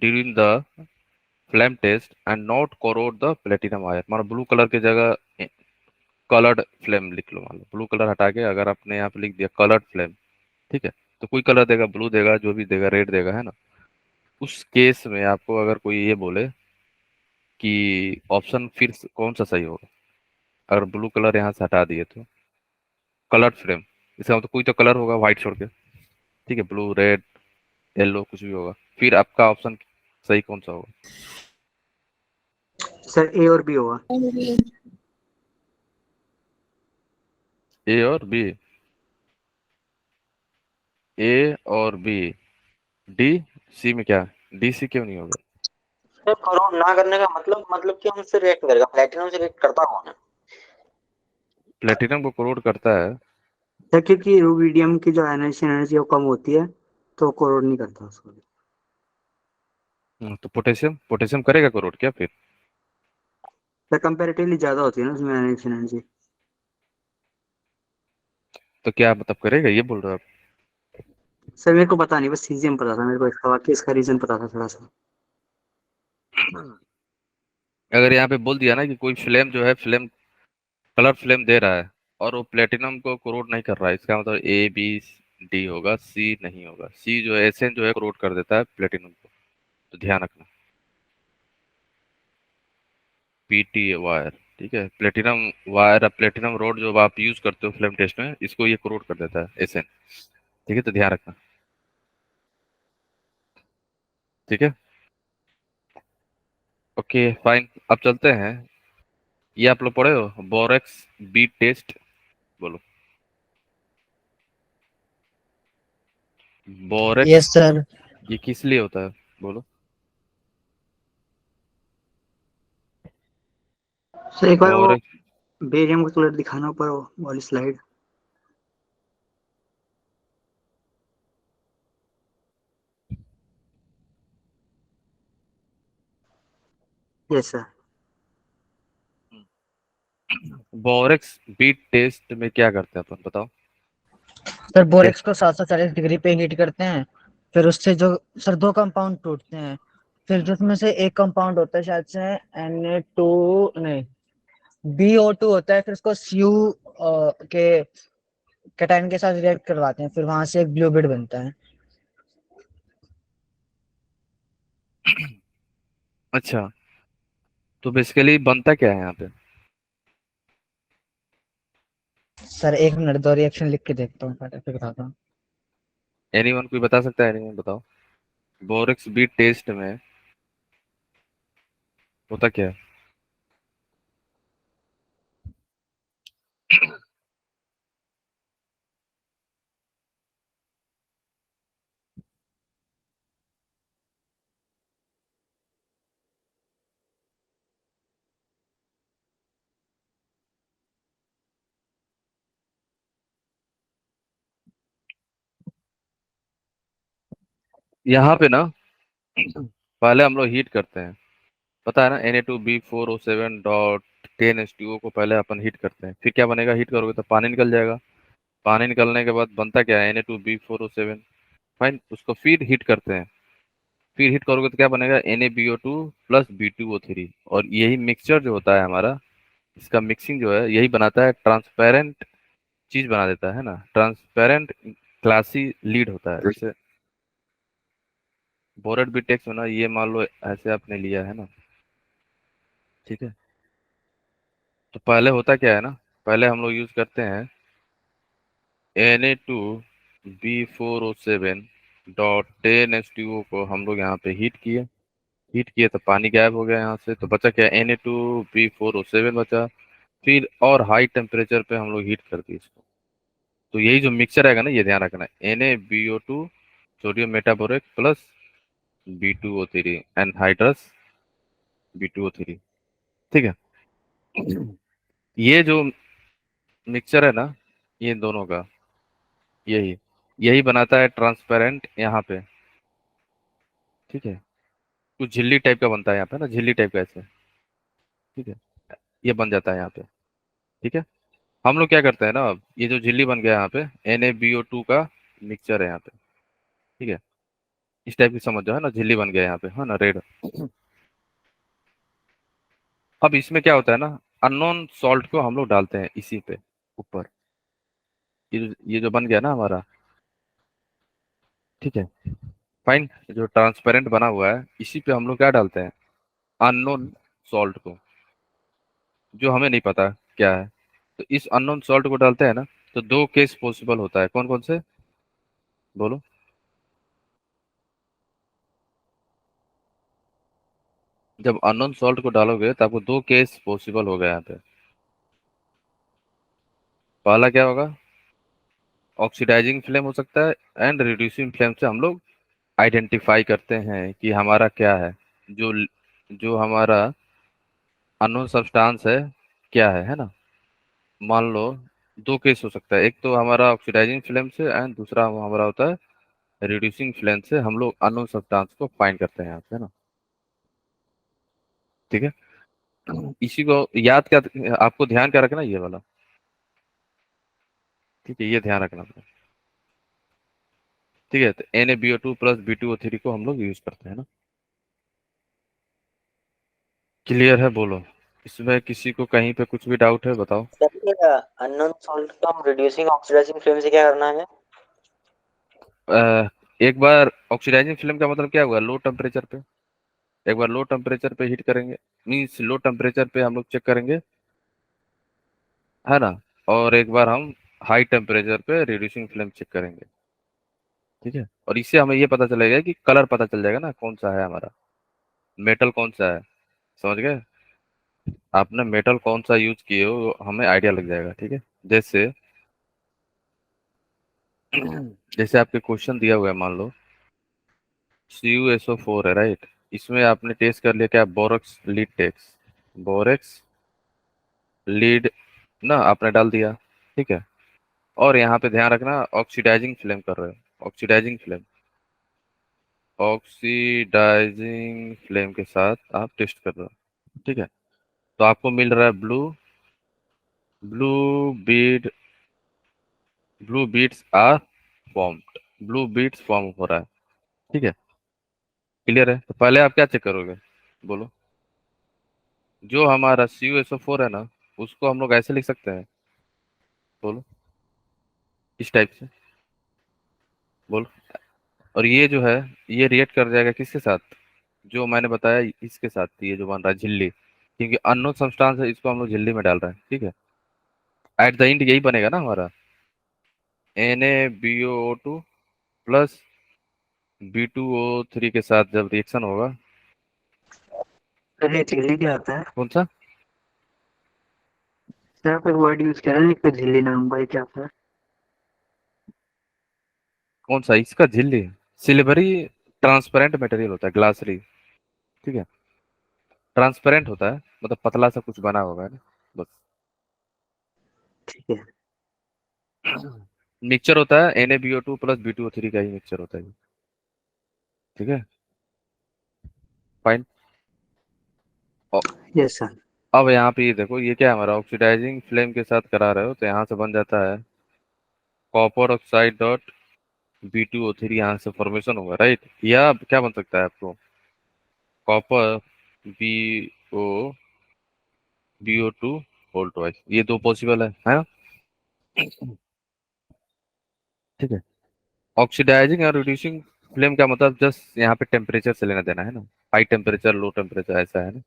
during the flame test and not corrode the platinum wire. मानो ब्लू कलर की जगह कलर्ड फ्लेम लिख लो, मान लो ब्लू कलर हटा के अगर आपने यहाँ पे लिख दिया कलर्ड फ्लेम, ठीक है, तो कोई कलर देगा, ब्लू देगा, जो भी देगा, रेड देगा, है ना। उस केस में आपको अगर कोई ये बोले कि ऑप्शन फिर कौन सा सही होगा, अगर ब्लू कलर यहाँ से हटा दिए तो कलर्ड फ्लेम, इसका मतलब कोई तो कलर होगा व्हाइट छोड़ के, ठीक है, ब्लू, रेड, येलो, कुछ भी होगा, फिर आपका ऑप्शन सही कौन सा होगा? सर ए और बी होगा। ए और बी? ए और बी, डी सी में क्या, डी सी क्यों नहीं होगा? सर करोड ना करने का मतलब कि हमसे रिएक्ट करेगा, प्लेटिनम से रिएक्ट करता कौन है? प्लेटिनम को कोरोड करता है। सर क्योंकि रुबिडियम की जो एनर्जी एनर्जी वो कम होती है तो कोरोड नहीं करता उसको। तो पोटेशियम, पोटेशियम करेगा कोरोड क्या फिर? सर कंपेरेटिवली ज्यादा होती है ना उसमें एनर्जी एनर्जी। तो क्या मतलब करेगा ये बोल रहे हो सर मेरे को पता नहीं, बस सीजियम पता था मेरे को, इसका वाकई इसका रीजन पता था थोड़ा सा। आप? अगर यहाँ पे बोल दिया ना कि कोई फ्लेम जो है, फ्लेम कलर फ्लेम दे रहा है और वो प्लेटिनम को कोरोड नहीं कर रहा है, इसका मतलब ए बी डी होगा, सी नहीं होगा। सी जो है, एसएन जो है कोरोड कर देता है प्लेटिनम को, तो ध्यान रखना। पीटी वायर, ठीक है, प्लेटिनम वायर, प्लेटिनम रोड जो आप यूज करते हो फ्लेम टेस्ट में, इसको ये कोरोड कर देता है एसएन, ठीक है, तो ध्यान रखना। ठीक है, ओके फाइन, अब चलते हैं। ये आप लोग पढ़े हो बोरेक्स बीट टेस्ट, बोलो। Yes borax sir. ये किस लिए होता है, बोलो। सर एक बार वो बोरेक्स, बेरियम का कलर दिखाना ऊपर वो वाली slide. Yes sir. Borax bead test में क्या करते हैं अपन, बताओ। सर क्या? बोरेक्स को 740 डिग्री पे हीट करते हैं, फिर उससे जो सर दो कंपाउंड टूटते हैं, फिर जिसमें से एक कंपाउंड होता है शायद से Na2 नहीं BO2 होता है, फिर उसको Cu के कैटायन के साथ रिएक्ट करवाते हैं, फिर वहां से एक ब्लू बिड बनता है। अच्छा, तो बेसिकली बनता क्या है यहाँ पे? सर एक मिनट, दो रिएक्शन लिख के देखता हूँ, फिर बताता हूँ। एनीवन, कोई बता सकता है, एनीवन बताओ। बोरेक्स बीट टेस्ट में होता क्या है? यहाँ पे ना पहले हम लोग हीट करते हैं, पता है ना, Na2B4O7 डॉट 10H2O को पहले अपन हीट करते हैं, फिर क्या बनेगा, हीट करोगे तो पानी निकल जाएगा, पानी निकलने के बाद बनता क्या है, Na2B4O7। फाइन, उसको फिर हीट करते हैं। फिर हीट करोगे तो क्या बनेगा, NaBO2 प्लस B2O3। और यही मिक्सचर जो होता है हमारा, इसका मिक्सिंग जो है यही बनाता है ट्रांसपेरेंट चीज बना देता है ना, ट्रांसपेरेंट क्लासी लीड होता है। जैसे बोरेट बिटेक्स होना, ये मान लो ऐसे आपने लिया है ना, ठीक है। तो पहले होता क्या है ना, पहले हम लोग यूज करते हैं Na2B4O7 डॉट 10H2O को हम लोग यहाँ पे हीट किए तो पानी गायब हो गया यहाँ से, तो बचा क्या, Na2B4O7 बचा। फिर और हाई टेम्परेचर पे हम लोग हीट कर दिए इसको। तो यही जो मिक्सचर आएगा ना, ये ध्यान रखना है, NaBO2 sodium metaborate plus B2O3 anhydrous B2O3, ठीक है। ये जो मिक्सचर है ना, ये दोनों का यही यही बनाता है ट्रांसपेरेंट यहाँ पे, ठीक है। कुछ झिल्ली टाइप का बनता है यहाँ पे ना, झिल्ली टाइप का ऐसे, ठीक है। ये बन जाता है यहाँ पे, ठीक है। हम लोग क्या करते हैं ना, अब ये जो झिल्ली बन गया यहाँ पे, NaBO2 का मिक्सचर है यहाँ पे, ठीक है। इस टाइप की समझ जो है ना, झिल्ली बन गया यहाँ पे, है ना, रेड। अब इसमें क्या होता है ना, अननोन सॉल्ट को हम लोग डालते हैं इसी पे ऊपर, ये जो बन गया ना हमारा, ठीक है। फाइन, जो ट्रांसपेरेंट बना हुआ है इसी पे हम लोग क्या डालते हैं, अननोन सॉल्ट को, जो हमें नहीं पता क्या है। तो इस अननोन सॉल्ट को डालते हैं ना, तो दो केस पॉसिबल होता है, कौन कौन से, बोलो। जब अननोन सॉल्ट को डालोगे तो आपको दो केस पॉसिबल होगा यहाँ पे। पहला क्या होगा, ऑक्सीडाइजिंग फ्लेम हो सकता है, एंड रिड्यूसिंग फ्लेम से हम लोग आइडेंटिफाई करते हैं कि हमारा क्या है, जो जो हमारा अननोन सब्सटेंस है क्या है ना। मान लो दो केस हो सकता है, एक तो हमारा ऑक्सीडाइजिंग फ्लेम से एंड दूसरा हमारा होता है रिड्यूसिंग फ्लेम से, हम लोग अननोन सब्सटेंस को फाइंड करते हैं यहाँ पे, है ना, ठीक है। इसी को याद क्या, आपको ध्यान क्या रखना, ये वाला, ठीक है, ये ध्यान रखना, ठीक है। तो NaBO2 प्लस B2O3 को हम लोग यूज करते हैं ना। क्लियर है, बोलो। इसमें किसी को कहीं पे कुछ भी डाउट है, बताओ। सर अननोन सॉल्ट को हम रिड्यूसिंग ऑक्सीडाइजिंग फ्लेम से क्या करना है? एक बार ऑक्सीडाइजिंग फिल्म का मतलब क्या हुआ, लो टेम्परेचर पे, एक बार लो टेम्परेचर पे हीट करेंगे, मीन्स लो टेम्परेचर पे हम लोग चेक करेंगे, है ना। और एक बार हम हाई टेम्परेचर पे रिड्यूसिंग फिल्म चेक करेंगे, ठीक है। और इससे हमें ये पता चलेगा कि कलर पता चल जाएगा ना, कौन सा है हमारा मेटल, कौन सा है, समझ गए। आपने मेटल कौन सा यूज किए हो हमें आइडिया लग जाएगा, ठीक है। जैसे जैसे आपके क्वेश्चन दिया हुआ है, मान लो CuSO4 है, राइट। इसमें आपने टेस्ट कर लिया क्या, बोरॉक्स लीड टेक्स, बोरेक्स लीड ना आपने डाल दिया, ठीक है। और यहाँ पे ध्यान रखना, ऑक्सीडाइजिंग फ्लेम कर रहे हो, ऑक्सीडाइजिंग फ्लेम के साथ आप टेस्ट कर रहे हो, ठीक है। तो आपको मिल रहा है blue, blue bead, blue beads are formed, blue beads form हो रहा है, ठीक है। क्लियर है। तो पहले आप क्या चेक करोगे, बोलो। जो हमारा CuSO4 है ना, उसको हम लोग ऐसे लिख सकते हैं, बोलो, इस टाइप से, बोलो। और ये जो है, ये रिएक्ट कर जाएगा किसके साथ, जो मैंने बताया इसके साथ, ये जो बन रहा है झिल्ली, क्योंकि अननोन सब्सटेंस है, इसको हम लोग झिल्ली में डाल रहे हैं, ठीक है। एट द एंड यही बनेगा ना हमारा, NaBO2 प्लस B2O3 के साथ जब रिएक्शन होगा, सर ये झिल्ली क्या आता है? कौन सा, सर आप एक वर्ड यूज कर रहे हैं, एक झिल्ली नाम का, ये क्या आता है? कौन सा इसका झिल्ली, सिल्वरी ट्रांसपेरेंट मटेरियल होता है, ग्लासरी, ठीक है। ट्रांसपेरेंट होता है, मतलब पतला सा कुछ बना होगा ना, बस। ठीक है। मिक्सचर होता है NaBO2 प्लस B2O3 का ही मिक्सचर होता है ये, ठीक है। फाइन। Yes sir. अब यहाँ पे ये देखो, ये क्या है हमारा, ऑक्सीडाइजिंग फ्लेम के साथ करा रहे हो तो यहाँ से बन जाता है कॉपर ऑक्साइड डॉट B2O3 यहाँ से फॉर्मेशन होगा, राइट। या क्या बन सकता है आपको, copper BO two whole twice, ये दो पॉसिबल है ना। ठीक है। ऑक्सीडाइजिंग और रिड्यूसिंग फ्लेम का मतलब जस्ट यहाँ पे टेम्परेचर से लेना देना है ना, हाई टेम्परेचर लो टेम्परेचर ऐसा है ना।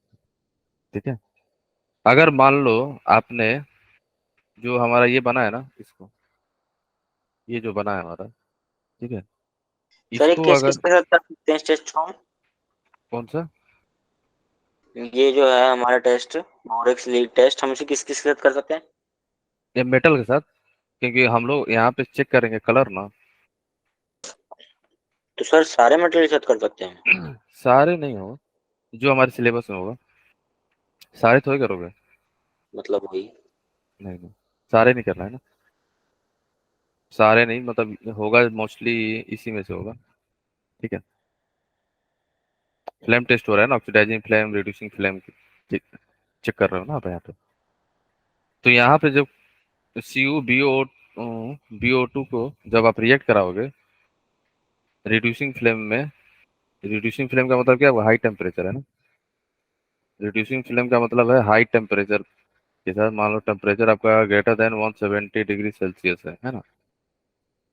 ठीक है। अगर मान लो आपने जो हमारा ये बना है ना, इसको, ये जो बना है हमारा, ठीक है, सर ये इसको किस किस अगर, के साथ कर सकते हैं इस टेस्ट को हम? कौन सा, ये जो है हमारा टेस्ट, बोरेक्स लीड टेस्ट, हम इसे किस किस के साथ कर सकते हैं? ये मेटल के साथ, क्योंकि हम लोग यहाँ पे चेक करेंगे कलर ना। तो सर सारे मटेरियल के साथ कर सकते हैं? सारे नहीं हो, जो हमारे सिलेबस में होगा, सारे थोड़ी करोगे। मतलब वही। नहीं नहीं, सारे नहीं करना है ना, सारे नहीं, मतलब होगा मोस्टली इसी में से होगा। ठीक है। फ्लेम टेस्ट हो रहा है ना, oxidising flame, reducing flame, check कर रहे हो ना आप यहाँ पे। तो यहाँ पे जब CuBO2 को जब आप रिएक्ट कराओगे रिड्यूसिंग फ्लेम में, रिड्यूसिंग फ्लेम का मतलब क्या है, हाई टेम्परेचर है ना। रिड्यूसिंग फ्लेम का मतलब है हाई टेम्परेचर के साथ, मान लो टेम्परेचर आपका ग्रेटर देन 170 डिग्री सेल्सियस है ना।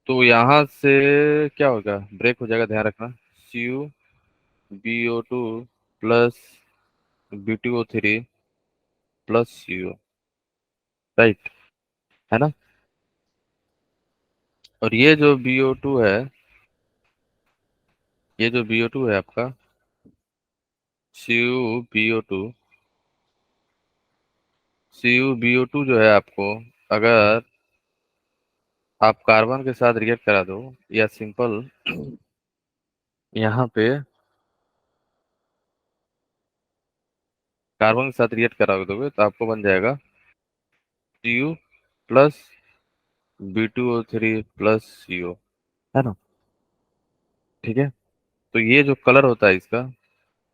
तो यहाँ से क्या होगा, ब्रेक हो जाएगा, ध्यान रखना। CuBO2 plus B2O3 plus CO, right, है ना। और ये जो BO2 है, ये जो BO2 है आपका, CuBO2, CuBO2 जो है आपको, अगर आप कार्बन के साथ रिएक्ट करा दो, या सिंपल यहाँ पे कार्बन के साथ रिएक्ट करा दोगे तो आपको बन जाएगा Cu plus B2O3 plus CO, है ना। ठीक है। तो ये जो कलर होता है इसका,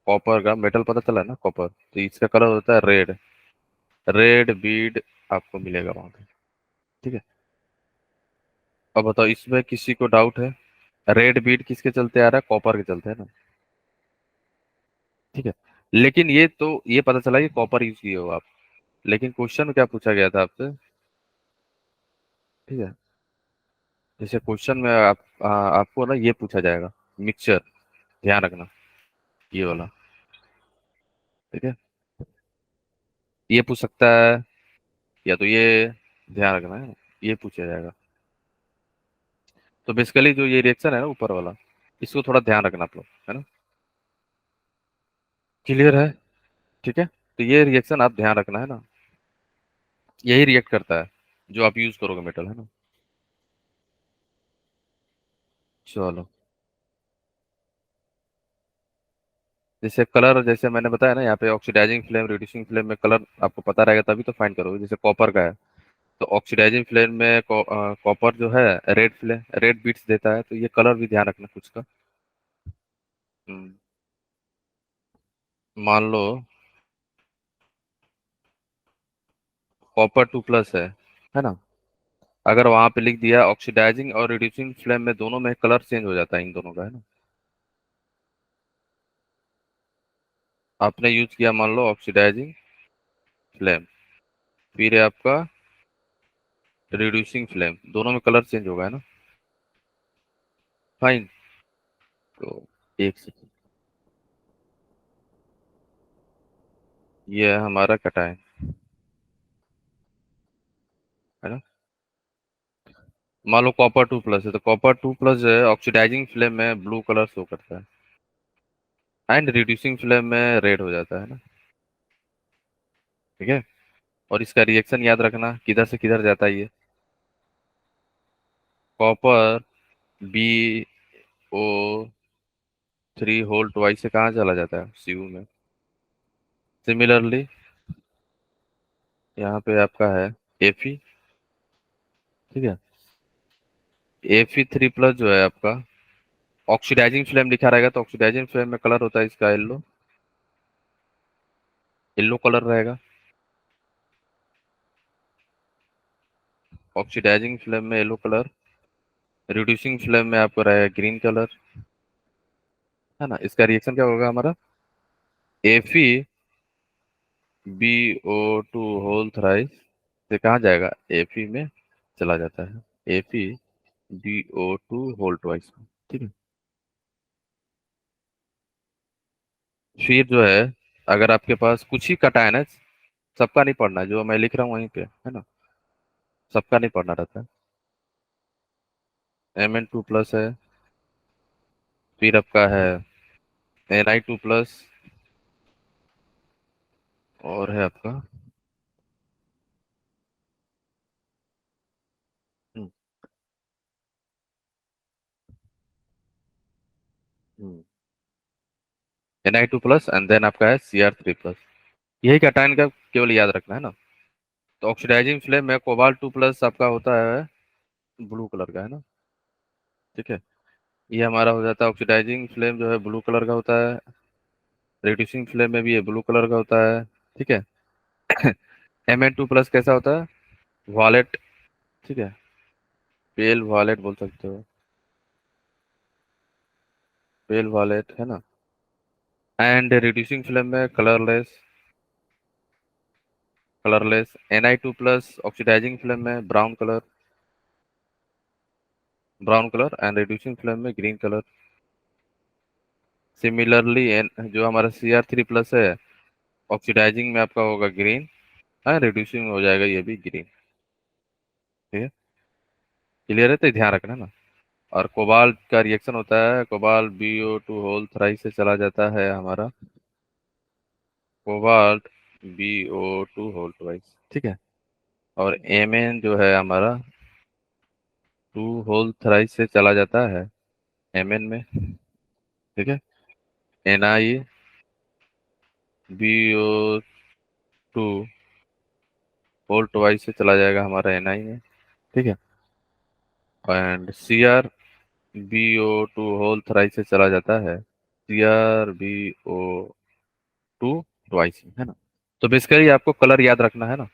कॉपर का, मेटल पता चला है ना कॉपर, तो इसका कलर होता है रेड, रेड बीड आपको मिलेगा वहां पे। ठीक है। अब बताओ, इसमें किसी को डाउट है, रेड बीड किसके चलते आ रहा है, कॉपर के चलते, है ना। ठीक है। लेकिन ये तो ये पता चला कि कॉपर यूज किए हो आप, लेकिन क्वेश्चन क्या पूछा गया था आपसे। ठीक है। जैसे क्वेश्चन में आपको ना ये पूछा जाएगा, मिक्सचर, ध्यान रखना, ये वाला। ठीक है। ये पूछ सकता है, या तो ये, ध्यान रखना है, ये पूछा जाएगा। तो बेसिकली जो ये रिएक्शन है ना ऊपर वाला, इसको थोड़ा ध्यान रखना आप लोग, है ना। क्लियर है। ठीक है। तो ये रिएक्शन आप ध्यान रखना, है ना, यही रिएक्ट करता है जो आप यूज करोगे मेटल, है ना। चलो, जैसे कलर, जैसे मैंने बताया ना, यहाँ पे ऑक्सीडाइजिंग फ्लेम, रिड्यूसिंग फ्लेम में कलर आपको पता रहेगा तभी तो फाइंड करोगे। जैसे कॉपर का है, तो ऑक्सीडाइजिंग फ्लेम में कॉपर जो है रेड फ्लेम, रेड बीट्स देता है, तो ये कलर भी ध्यान रखना कुछ का। हम्म, मान लो कॉपर 2 प्लस है ना। अगर वहां पे लिख दिया ऑक्सीडाइजिंग और रिड्यूसिंग फ्लेम में, दोनों में कलर चेंज हो जाता है इन दोनों का, है ना। आपने यूज किया मान लो ऑक्सीडाइजिंग फ्लेम, फिर है आपका रिड्यूसिंग फ्लेम, दोनों में कलर चेंज होगा, है ना। फाइन। तो एक सेकंड, ये है हमारा कटायन, है ना। मान लो कॉपर 2 प्लस है, तो कॉपर 2 प्लस जो है ऑक्सीडाइजिंग फ्लेम में ब्लू कलर शो करता है, एंड रिड्यूसिंग फ्लेम में रेड हो जाता है ना। ठीक है। और इसका रिएक्शन याद रखना, किधर से किधर जाता है ये, कॉपर BO3 होल ट्वाइस से कहाँ चला जाता है, CU में। सिमिलरली यहाँ पे आपका है Fe। ठीक है। Fe3 प्लस जो है आपका, ऑक्सीडाइजिंग फ्लेम लिखा रहेगा, तो ऑक्सीडाइजिंग फ्लेम में कलर होता है इसका येलो, येलो कलर रहेगा। ऑक्सीडाइजिंग फ्लेम में येलो कलर, रिड्यूसिंग फ्लेम में आपको रहेगा ग्रीन कलर, है ना। इसका रिएक्शन क्या होगा हमारा, FeBO2 होल थ्राइस से कहाँ जाएगा, Fe में चला जाता है, FeBO2 होल ट्वाइस, ठीक है। फिर जो है अगर आपके पास कुछ ही कटायन है, सबका नहीं पढ़ना है, जो मैं लिख रहा हूँ वहीं पे, है ना, सबका नहीं पढ़ना रहता है। Mn2+ है, फिर आपका है Ni2+, और है आपका हम्म, हम्म, Ni2+ एंड देन आपका है Cr3+। यही कैटायन का केवल याद रखना है ना। तो ऑक्सीडाइजिंग फ्लेम में कोबाल्ट 2+ आपका होता है ब्लू कलर का, है ना, ठीक है। ये हमारा हो जाता है ऑक्सीडाइजिंग फ्लेम जो है ब्लू कलर का होता है, रिड्यूसिंग फ्लेम में भी ये ब्लू कलर का होता है, ठीक है। Mn2+ कैसा होता है, वॉलेट, ठीक है, पेल वॉलेट बोल सकते हो, पेल वॉलेट, है ना। एंड रिड्यूसिंग फ्लेम में colourless, colourless. Ni2+ oxidising flame में brown colour, brown colour, and reducing flame में ग्रीन कलर। सिमिलरली जो हमारा Cr3+ है, ऑक्सीडाइजिंग में आपका होगा ग्रीन, है, रिड्यूसिंग में हो जाएगा ये भी ग्रीन, ठीक है। क्लियर है, तो ध्यान रखना ना। और कोबाल्ट का रिएक्शन होता है, कोबाल्ट BO2 होल थ्राइस से चला जाता है हमारा कोबाल्ट BO2 होल ट्वाइस, ठीक है। और Mn जो है हमारा 2 होल थ्राइस से चला जाता है Mn में, ठीक है। NiBO2 होल ट्वाइस से चला जाएगा हमारा Ni में, ठीक है। And Cr BO2 whole thrice से चला जाता है Cr BO2 ट्वाइस, है ना। तो बेसिकली आपको कलर याद रखना है ना।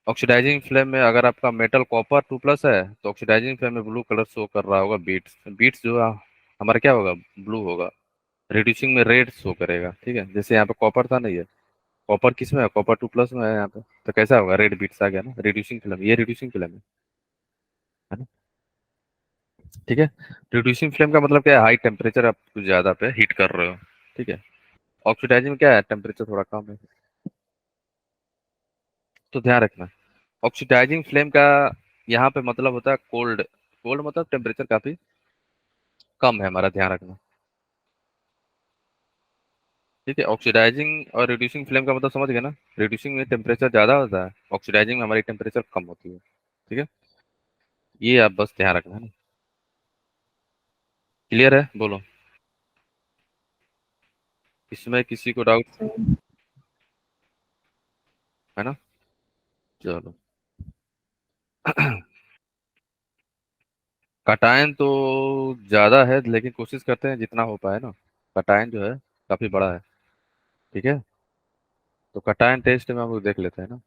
ऑक्सीडाइजिंग फ्लेम में अगर आपका मेटल कॉपर 2+ है तो ऑक्सीडाइजिंग फ्लेम में ब्लू कलर शो कर रहा होगा, बीट्स बीट्स जो हमारा क्या होगा, ब्लू होगा। रिड्यूसिंग में रेड शो करेगा, ठीक है। जैसे यहाँ पे कॉपर था ना, ये कॉपर किस में है, कॉपर 2+ में है यहाँ पे, तो कैसा होगा, रेड बीट्स आ गया ना, रिड्यूसिंग फ्लेम, ये रिड्यूसिंग फ्लेम है ना, ठीक है। रिड्यूसिंग फ्लेम का मतलब क्या है, हाई टेम्परेचर आप कुछ ज्यादा पे हीट कर रहे हो, ठीक है। ऑक्सीडाइजिंग में क्या है, टेम्परेचर थोड़ा कम है, तो ध्यान रखना। ऑक्सीडाइजिंग फ्लेम का यहाँ पे मतलब होता है कोल्ड, कोल्ड मतलब टेम्परेचर काफी कम है हमारा, ध्यान रखना, ठीक है। ऑक्सीडाइजिंग और रिड्यूसिंग फ्लेम का मतलब समझ गए ना। रिड्यूसिंग में टेम्परेचर ज्यादा होता है, ऑक्सीडाइजिंग में हमारी टेम्परेचर कम होती है, ठीक है। ये आप बस ध्यान रखना है ना। क्लियर है, बोलो, इसमें किसी को डाउट है ना। चलो कटायन तो ज्यादा है, लेकिन कोशिश करते हैं जितना हो पाए ना। कटायन जो है काफी बड़ा है, ठीक है। तो कटायन टेस्ट में हम लोग देख लेते हैं ना,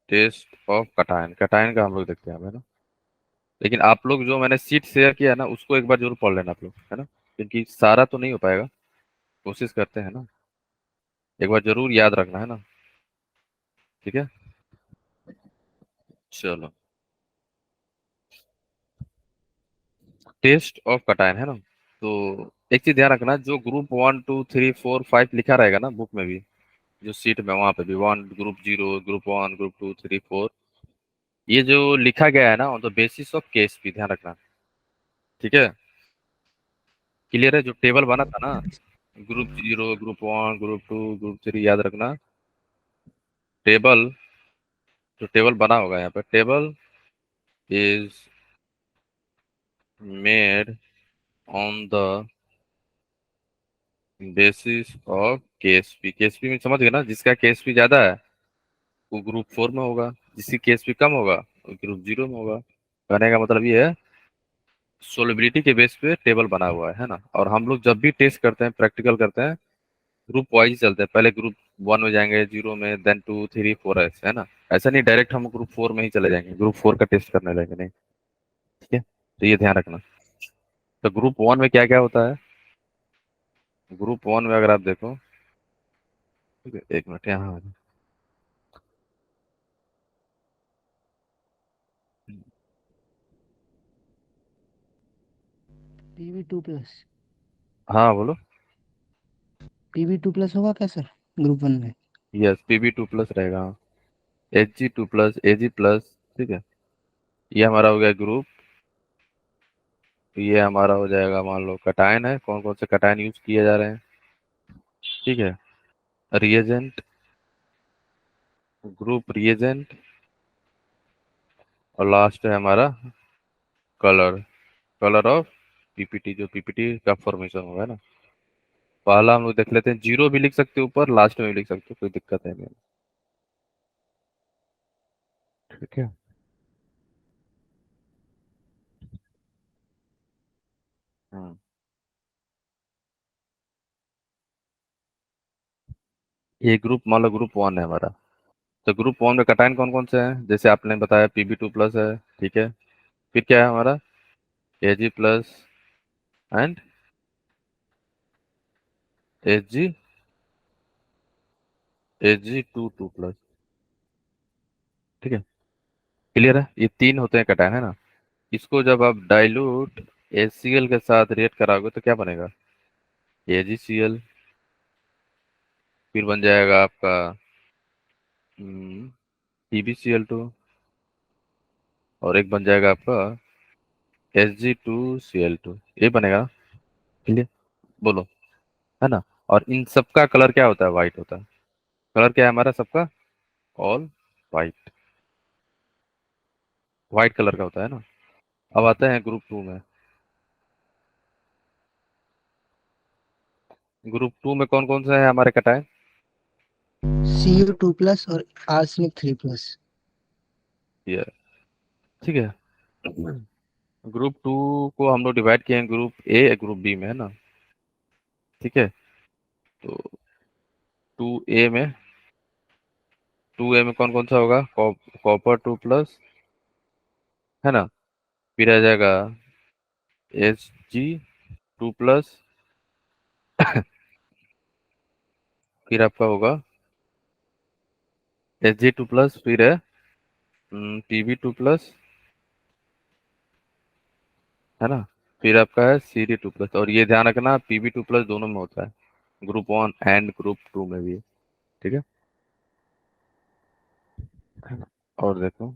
टेस्ट ऑफ कटायन, कटायन का हम लोग देखते हैं है ना। लेकिन आप लोग जो मैंने सीट शेयर किया है ना, उसको एक बार जरूर पढ़ लेना आप लोग, है ना, क्योंकि सारा तो नहीं हो पाएगा, कोशिश करते हैं ना, एक बार जरूर याद रखना है ना, ठीक है। चलो, टेस्ट ऑफ कटायन, है ना। तो एक चीज ध्यान रखना, जो ग्रुप 1 2 3 4 5 लिखा रहेगा ना बुक में भी, जो सीट में वहां पे भी 1 ग्रुप 0 ग्रुप 1 ग्रुप 2 3 4, ये जो लिखा गया है ना on the basis of case भी ध्यान रखना, ठीक है। क्लियर है, जो टेबल बना था ना, ग्रुप 0 ग्रुप 1 ग्रुप 2 ग्रुप 3, याद रखना। टेबल, जो टेबल बना होगा यहाँ पे, table is made on the basis of Ksp, Ksp में समझ गए ना, जिसका केएसपी ज्यादा है वो ग्रुप 4 में होगा, जिसकी केएसपी कम होगा वो ग्रुप 0 में होगा। कहने का मतलब ये है, सोलिबिलिटी के बेस पे टेबल बना हुआ है ना। और हम लोग जब भी टेस्ट करते हैं, प्रैक्टिकल करते हैं, ग्रुप वाइज चलते हैं, पहले ग्रुप वन में जाएंगे, जीरो में, देन टू थ्री फोर, ऐसे है ना। ऐसा नहीं डायरेक्ट हम ग्रुप फोर में ही चले जाएंगे, ग्रुप फोर का टेस्ट करने लगेंगे, नहीं। ठीक है, तो ये ध्यान रखना। तो ग्रुप वन में क्या क्या होता है? ग्रुप वन में अगर आप देखो, ठीक है, एक मिनट यहाँ। PB2+। हाँ बोलो। PB2+ होगा क्या सर ग्रुप 1 में? यस, PB2+ रहेगा। HG2+, AG+। ठीक है, ये हमारा हो गया ग्रुप। ये हमारा हो जाएगा, मान लो कटायन है, कौन कौन से कटायन यूज किए जा रहे हैं। ठीक है, रिएजेंट, ग्रुप रिएजेंट, और लास्ट है हमारा कलर, कलर ऑफ पीपीटी, जो पीपीटी का फॉर्मेशन होगा ना। पहला हम लोग देख लेते हैं, जीरो भी लिख सकते हो ऊपर, लास्ट में भी लिख सकते हो, कोई दिक्कत है नहीं। ठीक है। हम्म, ये ग्रुप मान लो ग्रुप वन है हमारा। तो ग्रुप वन में कटायन कौन कौन से हैं, जैसे आपने बताया PB2+ है। ठीक है, फिर क्या है हमारा, AG+ एंड HG, HG2+। ठीक है, क्लियर है, ये तीन होते हैं कटायन, है ना। इसको जब आप डाइल्यूट HCl के साथ रिएक्ट कराओगे तो क्या बनेगा, AgCl। फिर बन जाएगा आपका PbCl2, और एक बन जाएगा आपका Hg2Cl2, ये बनेगा। क्लियर, बोलो, है ना। और इन सबका कलर क्या होता है, वाइट होता है। कलर क्या है हमारा सबका, ऑल वाइट, वाइट कलर का होता है ना। अब आते हैं ग्रुप टू में। ग्रुप टू में कौन कौन सा है हमारे कटायन? Cu2+ और arsenic 3+। ये, ठीक है। ग्रुप टू को हम लोग डिवाइड किए हैं ग्रुप ए, ग्रुप बी में, है ना। ठीक है, तो टू ए में, टू ए में कौन कौन सा होगा, कॉपर 2+, है ना। फिर आ जाएगा Hg2+, फिर आपका होगा Hg2+, फिर है Pb2+, है ना। फिर आपका है Cd2+, और ये ध्यान रखना PB2+ दोनों में होता है, group one and group two में भी। ठीक है ना? और देखो,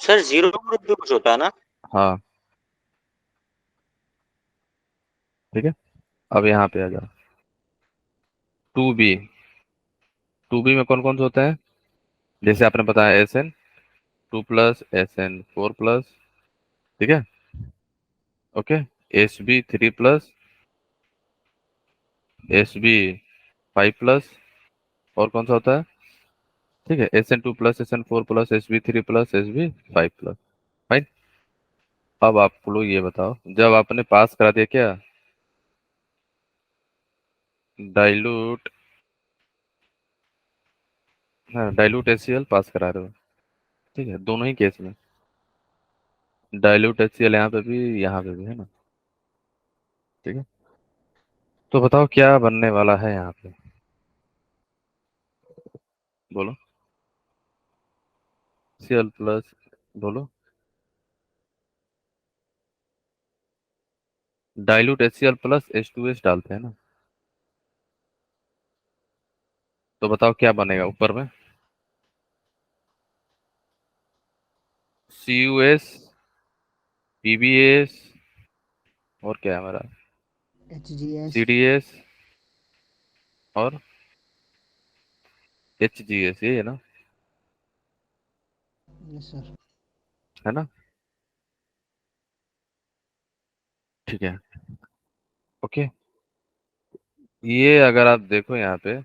सर जीरो ग्रुप भी कुछ होता है ना? हाँ, ठीक है। अब यहाँ पे आ जाओ, 2B, 2B में कौन कौन से होते हैं, जैसे आपने बताया SN2+, SN4+। ठीक है, ओके, Hb3+, Hb5+, और कौन सा होता है, ठीक है, SN2+, SN4+, Hb3+, Hb5+। Fine. अब आप लोग ये बताओ, जब आपने पास करा दिया क्या, डाइल्यूट, हाँ डाइल्यूट HCl पास करा रहे हो, ठीक है, दोनों ही केस में डाइल्यूट HCl, यहाँ पे भी यहाँ पे भी, है ना। ठीक है, तो बताओ क्या बनने वाला है यहाँ पे, बोलो। Cl+, बोलो। डाइल्यूट HCl+ H2S डालते हैं ना, तो बताओ क्या बनेगा ऊपर में, CuS, PbS, और क्या है हमारा, HGS। CdS, और HGS, ये है ना, यस सर। है ना। ठीक है, ओके। ये अगर आप देखो यहाँ पे,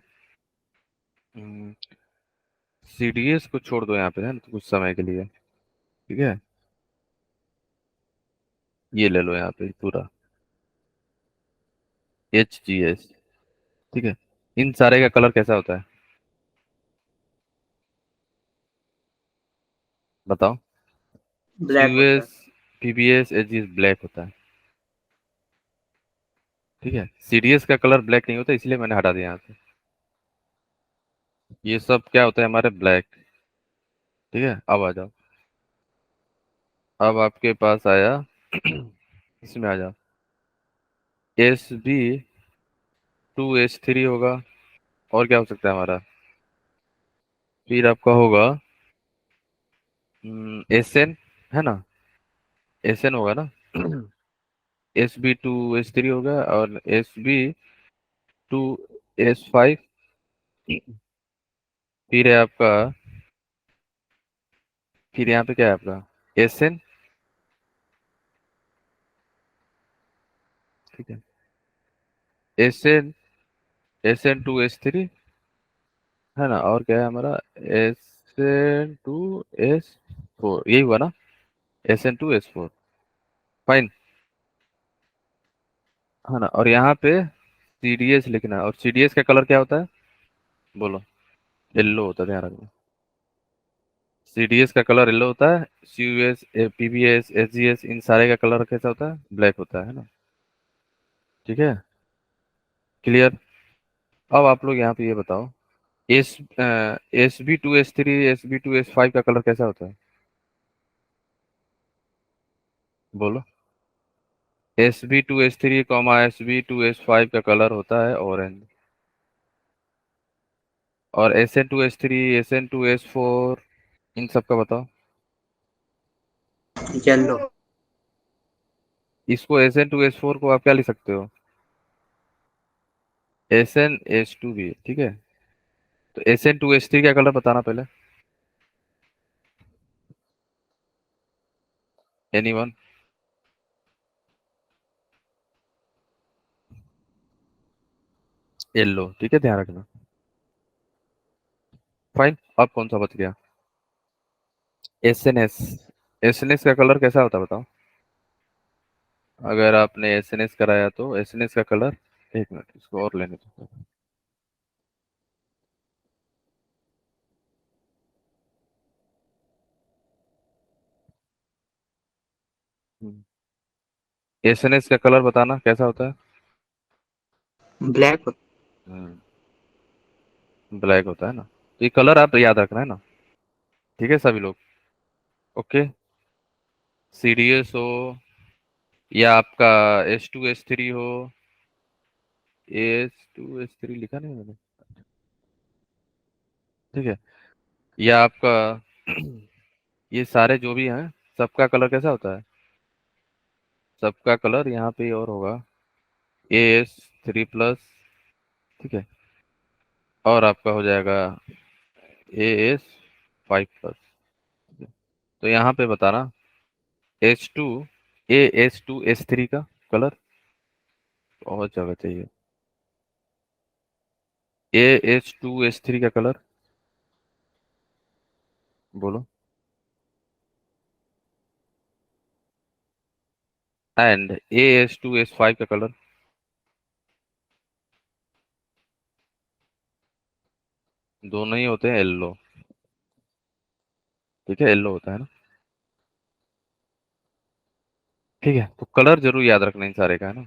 CDS को छोड़ दो यहाँ पे, है ना, तो कुछ समय के लिए। ठीक है, ये ले लो यहाँ पे पूरा, HGS, ठीक है। इन सारे का कलर कैसा होता है बताओ। ब्लैक होता है। CUS, PBS, HGS ब्लैक होता है, ठीक है। CDS का कलर ब्लैक नहीं होता, इसलिए मैंने हटा दिया यहाँ से। ये सब क्या होता है हमारे ब्लैक, ठीक है। अब आ जाओ, अब आपके पास आया इसमें आ जाओ, SB2H3 होगा। और क्या हो सकता है हमारा, फिर आपका होगा SN, है ना, SN होगा ना। SB2H3 होगा, और SB2S5, फिर है आपका, फिर यहाँ पे क्या है आपका SN, ठीक है। SN2H3, है ना, और क्या है हमारा SN2S4, यही हुआ ना, SN2S4, फाइन, है ना। और यहाँ पे CDS लिखना है, और CDS का कलर क्या होता है बोलो, येलो होता है, ध्यान रखना। CDS का कलर येलो होता है, CUS, PBS, SGS इन सारे का कलर कैसा होता है, ब्लैक होता है ना, ठीक है। क्लियर। अब आप लोग यहाँ पे ये बताओ, SB2H3, SB2H5 का कलर कैसा होता है बोलो। SB2H3 SB2H5 का कलर होता है ऑरेंज, और SN2H3, SN2H4 इन सब का बताओ। येलो। इसको SN2H4 को आप क्या लिख सकते हो, SNH2 भी, ठीक है। तो SN2H3 का कलर बताना पहले, एनीवन। येलो, ठीक है, ध्यान रखना। फाइन, अब कौन सा बच गया, SNS। SNS का कलर कैसा होता है बताओ, अगर आपने SNS कराया तो SNS का कलर, एक मिनट इसको और लेने दो। SNS का कलर बताना कैसा होता है। ब्लैक। ब्लैक होता है ना, तो ये कलर आप याद रखना है ना, ठीक है सभी लोग, ओके। CDS हो, या आपका H2H3 हो, H2H3 लिखा नहीं मैंने, ठीक है, या आपका ये सारे जो भी हैं सबका कलर कैसा होता है, सबका कलर यहाँ पे और होगा AS3+, ठीक है, और आपका हो जाएगा AS5+। तो यहाँ पे बताना H2, AH2H3 का कलर बहुत जगह चाहिए, AH2H3 का कलर बोलो, एंड AH2H5 का कलर, दोनों ही होते हैं येलो, ठीक है, येलो होता है ना, ठीक है। तो कलर जरूर याद रखना इन सारे का, है ना,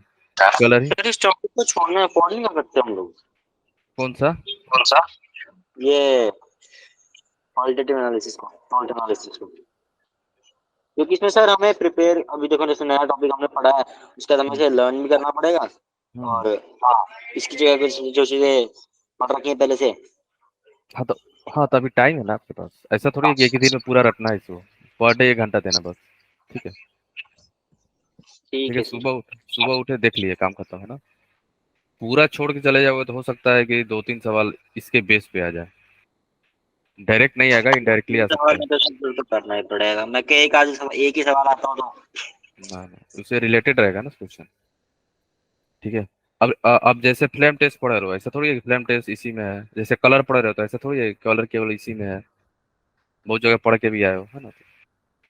कलर ही। फिर इस टॉपिक को छोड़ना अफोर्ड नहीं कर सकते हम लोग। कौन सा, कौन सा? ये क्वालिटेटिव एनालिसिस को, फॉल्ट एनालिसिस को, क्योंकि इसमें सर हमें प्रिपेयर, अभी देखो जैसे नया टॉपिक हमने पढ़ा है, उसके बाद हमें इसे लर्न भी करना पड़ेगा। हम्म, और हाँ, इसकी जगह कुछ जो चीजें पढ़ रखी हैं पहले से। हाँ तो, हाँ तो अभी टाइम है ना आपके पास, ऐसा थोड़ी है कि एक ही दिन में पूरा रटना है इसको, पर डे 1 घंटा देना बस, ठीक है। ठीक ठीक है, है सर। सुबह उठे देख लिए, काम खत्म, है ना। पूरा छोड़ के चले जाओगे तो हो सकता है कि 2-3 सवाल इसके बेस पे आ जाए, डायरेक्ट नहीं आएगा, इनडायरेक्टली आ सकता सवाल है। में तो सर फिर तो करना ही पड़ेगा, मैं क्या एक ही सवाल आता हूँ तो। ना ना, उससे रिलेटेड रहेगा ना क्वेश्चन, ठीक है। अब जैसे फ्लेम टेस्ट पढ़ रहे हो, ऐसा थोड़ी है कि फ्लेम टेस्ट इसी में है, जैसे कलर पढ़ रहे हो तो ऐसा थोड़ी है कलर केवल इसी में है, बहुत जगह पढ़ के भी आए हो, है ना।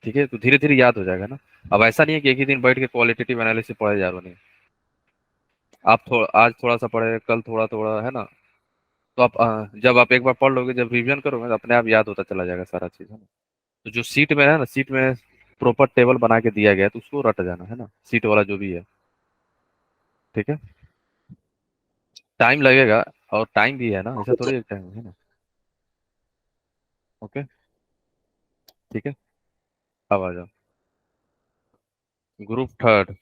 ठीक है, तो धीरे धीरे याद हो जाएगा ना। अब ऐसा नहीं है कि एक ही दिन बैठ के क्वालिटेटिव एनालिसिस पढ़े जा रहे हो, नहीं, आप आज थोड़ा सा पढ़े, कल थोड़ा थोड़ा, है ना। तो आप जब आप एक बार पढ़ लोगे, जब रिवीजन करोगे तो अपने आप याद होता चला जाएगा सारा चीज, है ना। तो जो सीट में है ना, सीट में प्रॉपर टेबल बना के दिया गया है, तो उसको रट जाना, है ना, सीट वाला जो भी है। ठीक है, टाइम लगेगा, और टाइम भी है ना, ऐसा थोड़ी एक टाइम है ना। ओके, ठीक है। अब आ जाओ, ग्रुप थर्ड।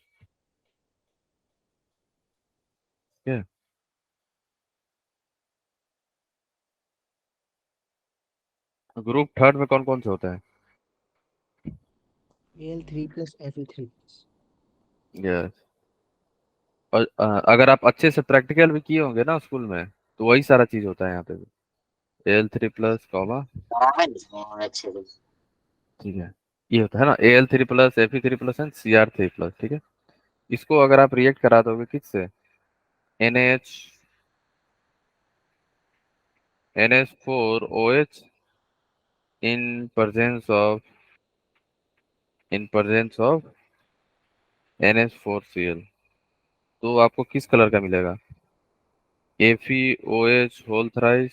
ठीक है, ग्रुप थर्ड में कौन कौन से होते हैं? AL3 plus Fe3 plus. Yes. और अगर आप अच्छे से प्रैक्टिकल भी किए होंगे ना स्कूल में, तो वही सारा चीज होता है यहाँ पे भी। Al3 प्लस कॉमा, अच्छे से। ठीक है, ये होता है ना Al3 plus Fe3 plus and Cr3 plus. ठीक है, इसको अगर आप रिएक्ट करा दोगे किससे, NH NH4OH in presence of NH4Cl, तो आपको किस कलर का मिलेगा? FeOH whole thrice,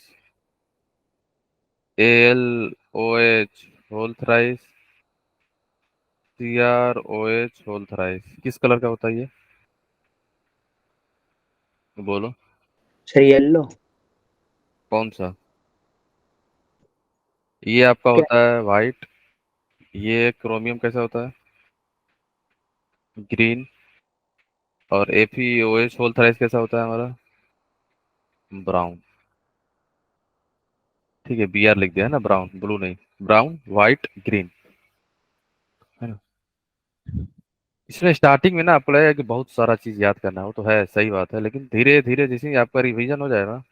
AlOH whole thrice, CrOH whole thrice. किस कलर का होता है ये, बोलो? Sir yellow. कौन सा? ये आपका क्या? होता है वाइट। ये क्रोमियम कैसा होता है? ग्रीन। और FeOH होल थ्राइस कैसा होता है हमारा? ब्राउन। ठीक है, Br लिख दिया है ना, ब्राउन, ब्लू नहीं, ब्राउन, व्हाइट, ग्रीन, है ना। इसमें स्टार्टिंग में ना आपको लगेगा कि बहुत सारा चीज याद करना है, वो तो है, सही बात है, लेकिन धीरे धीरे जैसे ही आपका रिवीजन हो जाएगा,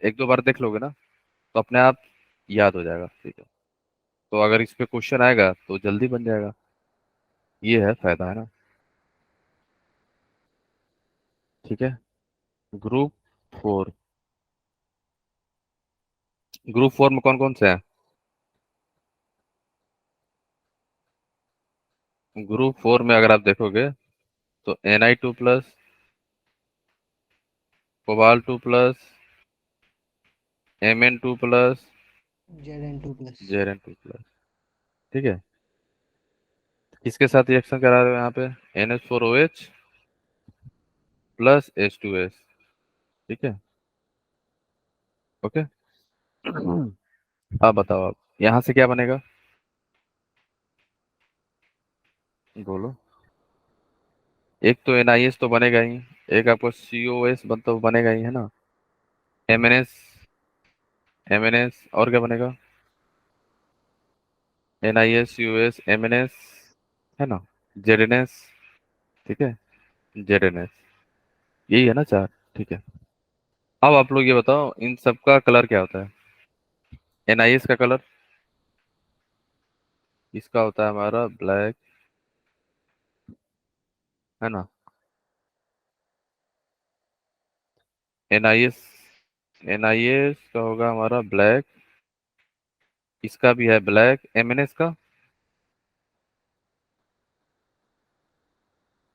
एक दो बार देख लोगे ना, तो अपने आप याद हो जाएगा। ठीक है, तो अगर इस पे क्वेश्चन आएगा तो जल्दी बन जाएगा, ये है फायदा, है ना। ठीक है, ग्रुप फोर। ग्रुप फोर में कौन कौन से हैं? ग्रुप फोर में अगर आप देखोगे तो Na2 plus, cobalt 2 plus, Mn2 plus, Zn2 plus. Zn2 plus. ठीक है, किसके साथ रिएक्शन करा रहे हो यहाँ पे? NH4OH plus H2S। ठीक है, ओके। अब बताओ, आप यहाँ से क्या बनेगा, बोलो? एक तो NiS तो बनेगा ही, एक आपको COS तो बनेगा ही, है ना। MNS, MNS, और क्या बनेगा? NiS, COS, MNS, है ना, ZNS। ठीक है, ZNS, यही है ना चार। ठीक है, अब आप लोग ये बताओ, इन सब का कलर क्या होता है? NiS का कलर, इसका होता है हमारा ब्लैक, है ना। NiS, NiS का होगा हमारा ब्लैक, इसका भी है ब्लैक, MNS का।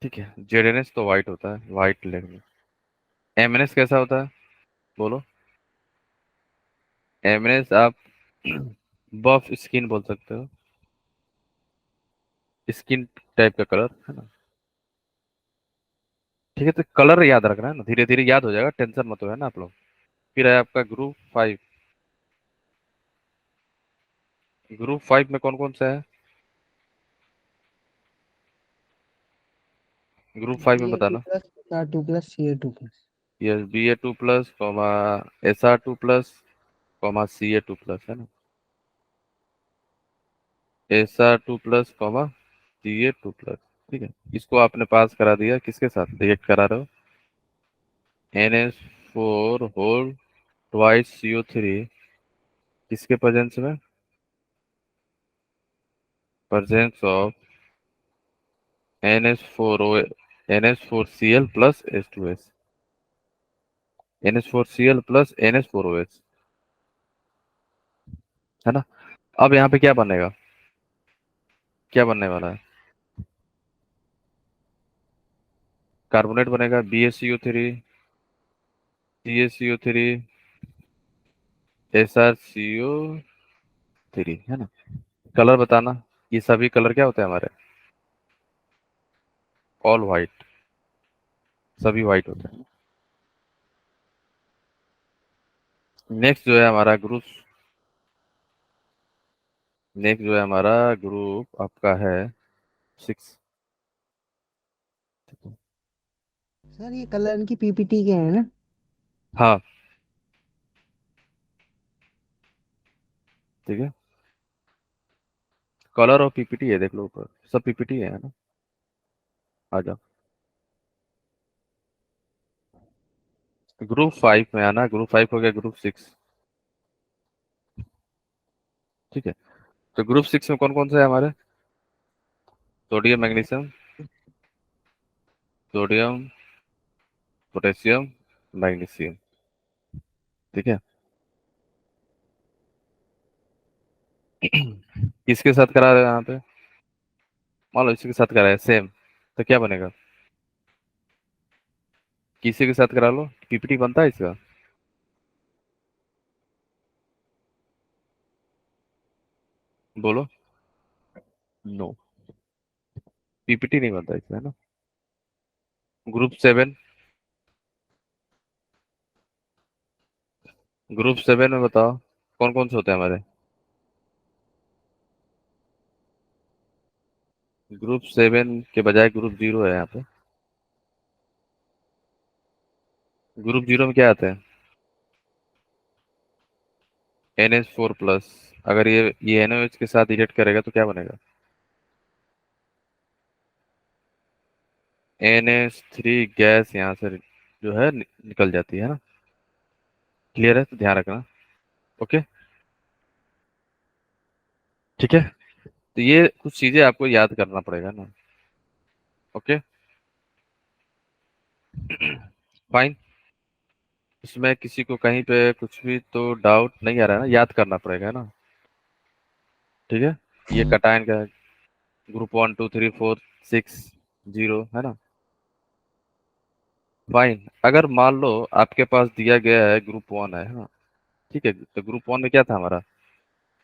ठीक है, ZNS तो वाइट होता है, वाइट लेग में। MNS कैसा होता है, बोलो? MNS आप बफ स्किन बोल सकते हो, स्किन टाइप का कलर, है ना। ठीक है, तो कलर याद रखना है ना, धीरे धीरे याद हो जाएगा, टेंशन मत हो, है ना आप लोग। फिर है आपका ग्रुप फाइव। ग्रुप फाइव में कौन कौन सा है? ग्रुप फाइव में Ba2 बताना। plus Sr2 plus Ca2 plus. Yes, Ba2 plus, SR2 plus, Ca2 plus, है ना। SR2 plus, Ca2 plus. ठीक है, इसको आपने पास करा दिया, किसके साथ रिएक्ट करा रहे हो? NH4 होल ट्वाइस CO3, किसके प्रेजेंस में? Presence of NH4O, NH4Cl plus H2S, NH4Cl plus NH4OH, है ना। अब यहाँ पे क्या बनेगा, क्या बनने वाला है? कार्बोनेट बनेगा BaCO3, CaCO3, SrCO3, है ना। कलर बताना, ये सभी कलर क्या होते हैं हमारे, ऑल वाइट, सभी वाइट होते हैं। नेक्स्ट जो है हमारा ग्रुप, नेक्स्ट जो है हमारा ग्रुप आपका है 6। सर ये कलर इनकी पीपीटी के हैं ना? हाँ ठीक है, कलर और पीपीटी है, देख लो ऊपर सब पीपीटी है ना। आ जाओ ग्रुप 5 में आना, ग्रुप 5 हो गया ग्रुप 6। ठीक है, तो ग्रुप 6 में कौन कौन से है हमारे, sodium magnesium, sodium potassium magnesium. ठीक है, किसके साथ करा रहे हो यहाँ पे, मान लो इसी के साथ करा है सेम, तो क्या बनेगा, किसी के साथ करा लो, पीपीटी बनता है इसका, बोलो। नो, पीपीटी नहीं बनता इसका, है ना। ग्रुप 7, ग्रुप 7 में बताओ कौन कौन से होते हैं हमारे, ग्रुप 7 के बजाय ग्रुप 0 है यहाँ पे। ग्रुप 0 में क्या आते हैं, NH4+, अगर ये NOH के साथ रिएक्ट करेगा तो क्या बनेगा, NH3 गैस यहाँ से जो है निकल जाती है ना। क्लियर है, तो ध्यान रखना। ओके, ठीक है, तो ये कुछ चीजें आपको याद करना पड़ेगा ना। ओके फाइन, इसमें किसी को कहीं पे कुछ भी तो डाउट नहीं आ रहा है ना, याद करना पड़ेगा ना। ठीक है, ये कटायन का ग्रुप 1 2 3 4 6 0 है ना। फाइन, अगर मान लो आपके पास दिया गया है ग्रुप 1 है ना, ठीक है, तो ग्रुप 1 में क्या था हमारा,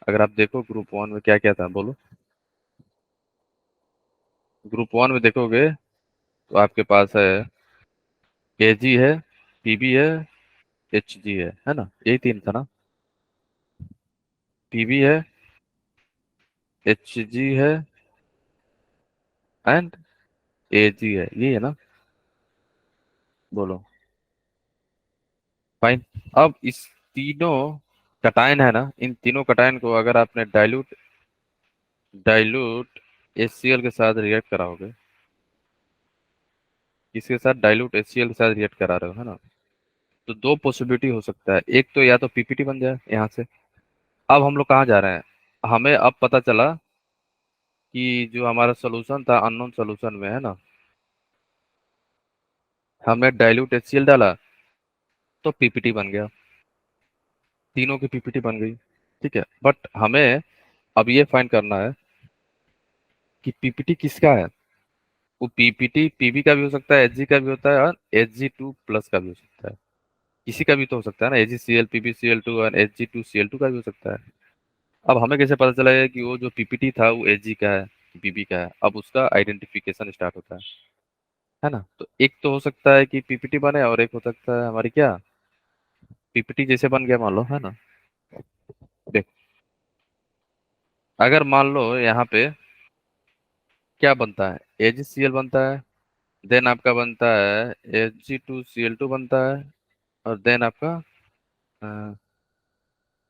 अगर आप देखो ग्रुप 1 में क्या क्या था बोलो, ग्रुप 1 में देखोगे तो आपके पास है Ag है, Pb है, Hg है ना, यही तीन था ना, Pb है, Hg है एंड Ag है, यही है ना, बोलो। फाइन, अब इस तीनों कटायन है ना, इन तीनों कटायन को अगर आपने डाइल्यूट डाइल्यूट HCl के साथ रिएक्ट कराओगे, इसके साथ डाइल्यूट HCl के साथ रिएक्ट करा रहे हो है ना, तो दो पॉसिबिलिटी हो सकता है, एक तो या तो पीपीटी बन जाए यहाँ से। अब हम लोग कहाँ जा रहे हैं, हमें अब पता चला कि जो हमारा सोल्यूशन था अननोन सोल्यूशन में है ना, हमने डाइल्यूट HCl डाला तो पीपीटी बन गया, तीनों की पीपीटी बन गई। ठीक है, बट हमें अब ये फाइंड करना है कि पीपीटी किसका है, वो पीपीटी पीबी का भी हो सकता है, एचजी का भी होता है, और Hg2+ का भी हो सकता है, किसी का भी तो हो सकता है ना, AgCl PbCl2 और Hg2Cl2 का भी हो सकता है। अब हमें कैसे पता चला कि वो जो पीपीटी था वो Hg का है पीबी का है, अब उसका आइडेंटिफिकेशन स्टार्ट होता है ना। तो एक तो हो सकता है कि पीपीटी बने, और एक हो सकता है हमारी क्या, पीपीटी जैसे बन गया मान लो है ना। देखो, अगर मान लो यहाँ पे क्या बनता है, AgCl बनता है, देन आपका बनता है Hg2Cl2 बनता है, और देन आपका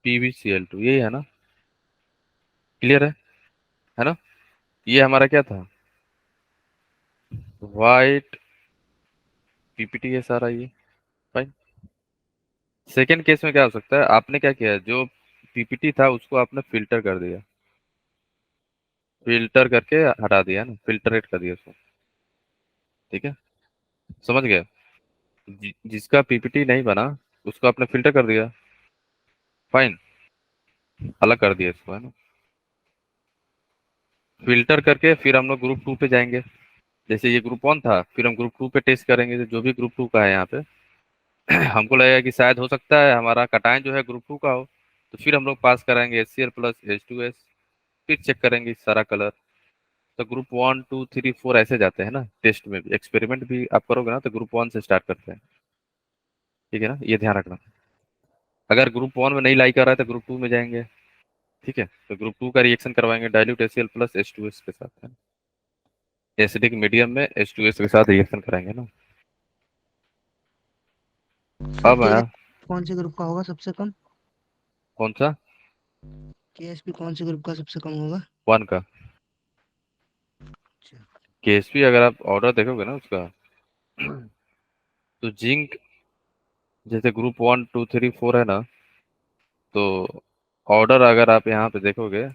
PbCl2, यही है ना। क्लियर है ना, ये हमारा क्या था, वाइट पीपीटी है सारा ये। फाइन, सेकेंड केस में क्या हो सकता है, आपने क्या किया, जो पीपीटी था उसको आपने फिल्टर कर दिया, फिल्टर करके हटा दिया ना, फिल्टरेट कर दिया उसको। ठीक है, समझ गए, जिसका पीपीटी नहीं बना उसको आपने फिल्टर कर दिया, फाइन, अलग कर दिया इसको है ना। फिल्टर करके फिर हम लोग ग्रुप 2 पे जाएंगे, जैसे ये ग्रुप 1 था, फिर हम ग्रुप 2 पे टेस्ट करेंगे, तो जो भी ग्रुप 2 का है यहाँ पे हमको लगेगा कि शायद हो सकता है हमारा कटायन जो है ग्रुप 2 का हो, तो फिर हम लोग पास कराएंगे HCl प्लस H2S, फिर चेक करेंगे सारा कलर। तो ग्रुप 1 2 3 4 ऐसे जाते हैं ना, टेस्ट में भी एक्सपेरिमेंट भी आप करोगे ना तो ग्रुप 1 से स्टार्ट करते हैं। ठीक है ना, ये ध्यान रखना। अगर ग्रुप 1 में नहीं लाई कर रहा है तो ग्रुप 2 में जाएंगे। ठीक है, तो ग्रुप 2 का रिएक्शन करवाएंगे डाइल्यूट HCl प्लस H2S के साथ, है एसिडिक मीडियम में H2S के साथ रिएक्शन कराएंगे ना। सर अब के है कौन से ग्रुप का होगा सबसे कम? कौन सा? केएसपी कौन से ग्रुप का सबसे कम होगा? 1 का। अच्छा। KSP अगर आप ऑर्डर देखोगे ना उसका तो जिंक जैसे ग्रुप 1 2 3 4 है ना, तो ऑर्डर अगर आप यहाँ पे देखोगे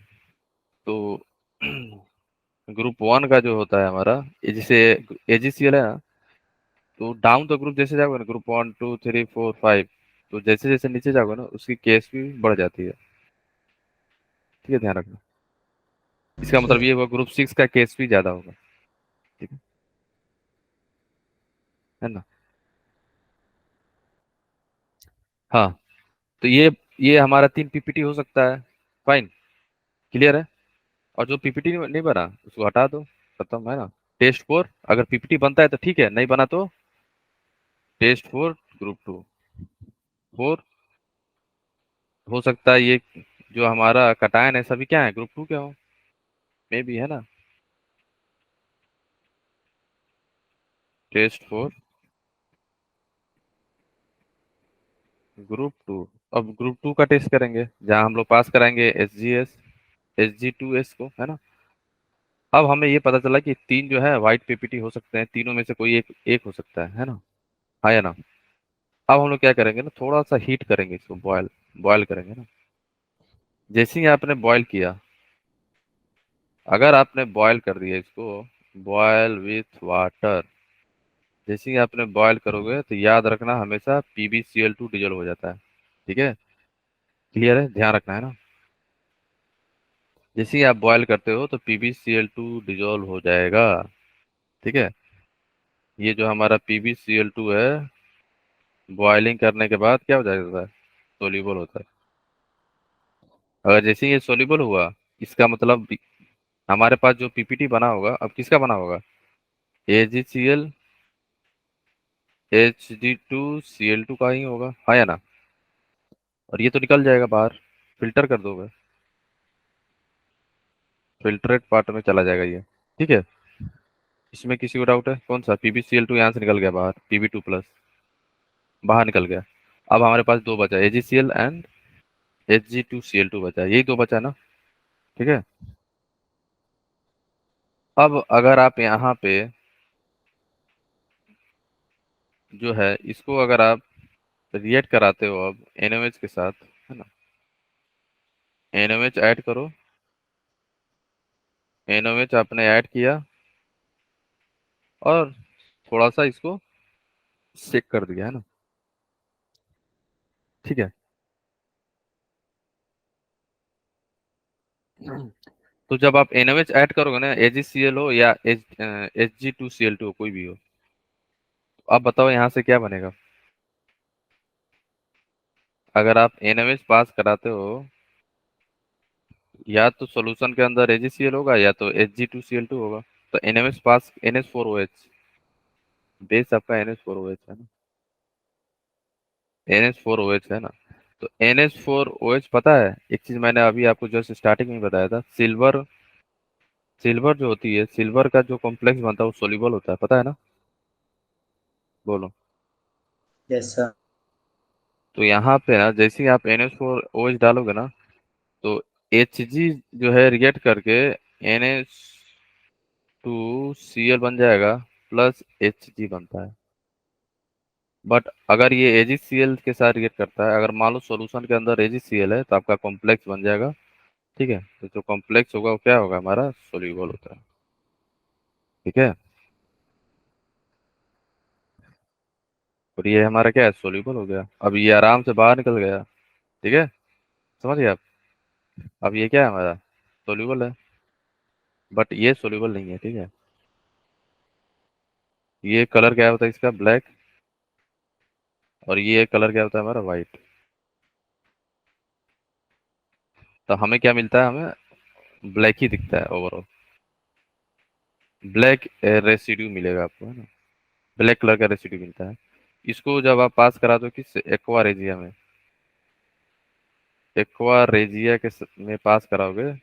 तो ग्रुप 1 का जो होता है हमारा, ये जैसे AgCl है ना, तो डाउन द ग्रुप जैसे जाओगे ना, ग्रुप 1 2 3 4 5, तो जैसे जैसे नीचे जाओगे ना उसकी KSP बढ़ जाती है। ठीक है, ध्यान रखना। इसका अच्छा। मतलब ये हुआ ग्रुप 6 का KSP ज्यादा होगा। ठीक है ना। हाँ, तो ये हमारा 3 PPT हो सकता है। फाइन, क्लियर है। और जो PPT नहीं बना उसको हटा दो, खत्म, है ना। टेस्ट 4 अगर PPT बनता है तो ठीक है, नहीं बना तो टेस्ट 4 ग्रुप 2 4 हो सकता है। ये जो हमारा कटायन है सभी क्या है, ग्रुप 2 क्या हो, मे भी, है ना। Test 4 group 2। अब ग्रुप 2 का टेस्ट करेंगे जहां हम लोग पास कराएंगे Hg2S को, है ना। अब हमें ये पता चला कि 3 जो है व्हाइट PPT हो सकते हैं, तीनों में से कोई एक एक हो सकता है ना। हाँ या ना। अब हम लोग क्या करेंगे ना, थोड़ा सा हीट करेंगे इसको, बॉयल बॉयल करेंगे ना। जैसे ही आपने बॉयल किया, अगर आपने बॉयल कर दिया इसको, बॉयल विथ वाटर, जैसे ही आपने बॉयल करोगे तो याद रखना हमेशा PbCl2 डिजोल्व हो जाता है। ठीक है, क्लियर है, ध्यान रखना है ना। जैसे ही आप बॉयल करते हो तो PbCl2 डिजोल्व हो जाएगा। ठीक है, ये जो हमारा PbCl2 है, बॉइलिंग करने के बाद क्या हो जाता है, सोल्यूबल होता है। अगर जैसे ही ये सोल्यूबल हुआ, इसका मतलब हमारे पास जो PPT बना होगा, अब किसका बना होगा, AgCl Hg2Cl2 का ही होगा, हाँ या ना। और ये तो निकल जाएगा बाहर, फिल्टर कर दोगे, फिल्ट्रेट पार्ट में चला जाएगा ये। ठीक है, इसमें किसी को डाउट है? कौन सा PbCl2 यहाँ से निकल गया बाहर, Pb2+ बाहर निकल गया। अब हमारे पास दो बचा, AgCl एंड Hg2Cl2 बचा, यही दो बचा ना। ठीक है, अब अगर आप यहाँ पे जो है इसको अगर आप रिएक्ट कराते हो अब NaOH के साथ, है ना, NaOH ऐड करो, NaOH आपने ऐड किया और थोड़ा सा इसको सेक कर दिया, है ना। ठीक है, तो जब आप NaOH ऐड करोगे ना, AgCl हो या Hg2Cl2 हो, कोई भी हो, तो आप बताओ यहाँ से क्या बनेगा। अगर आप NaOH पास कराते हो, या तो सॉल्यूशन के अंदर AgCl होगा या तो Hg2Cl2 होगा, तो NaOH पास NH4OH, बेस आपका NH4OH है ना, NH4OH है ना। तो NH4OH पता है, एक चीज मैंने अभी आपको जस्ट स्टार्टिंग में बताया था, सिल्वर सिल्वर जो होती है, सिल्वर का जो कॉम्प्लेक्स बनता है वो सोल्यूबल होता है, पता है ना। बोलो। Yes sir. तो यहाँ पे ना जैसे ही आप NH4OH डालोगे ना, तो Hg जो है रिएक्ट करके NH2Cl बन जाएगा प्लस Hg बनता है। बट अगर ये AgCl के साथ रिएक्ट करता है, अगर मान लो सॉल्यूशन के अंदर AgCl है तो आपका कॉम्प्लेक्स बन जाएगा। ठीक है, तो जो कॉम्प्लेक्स होगा वो क्या होगा, हमारा सोल्यूबल होता है। ठीक है, और ये हमारा क्या है, सोल्यूबल हो गया, अब ये आराम से बाहर निकल गया। ठीक है, समझ गए आप। अब ये क्या है, हमारा सोल्यूबल है, बट ये सोल्यूबल नहीं है। ठीक है, ये कलर क्या होता है इसका, ब्लैक, और ये कलर क्या होता है हमारा, व्हाइट। तो हमें क्या मिलता है, हमें ब्लैक ही दिखता है ओवरऑल, ब्लैक रेसिड्यू मिलेगा आपको, है ना, ब्लैक कलर का रेसिड्यू मिलता है। इसको जब आप पास करा दो किस एक्वा रेजिया में, एक्वा रेजिया में पास कराओगे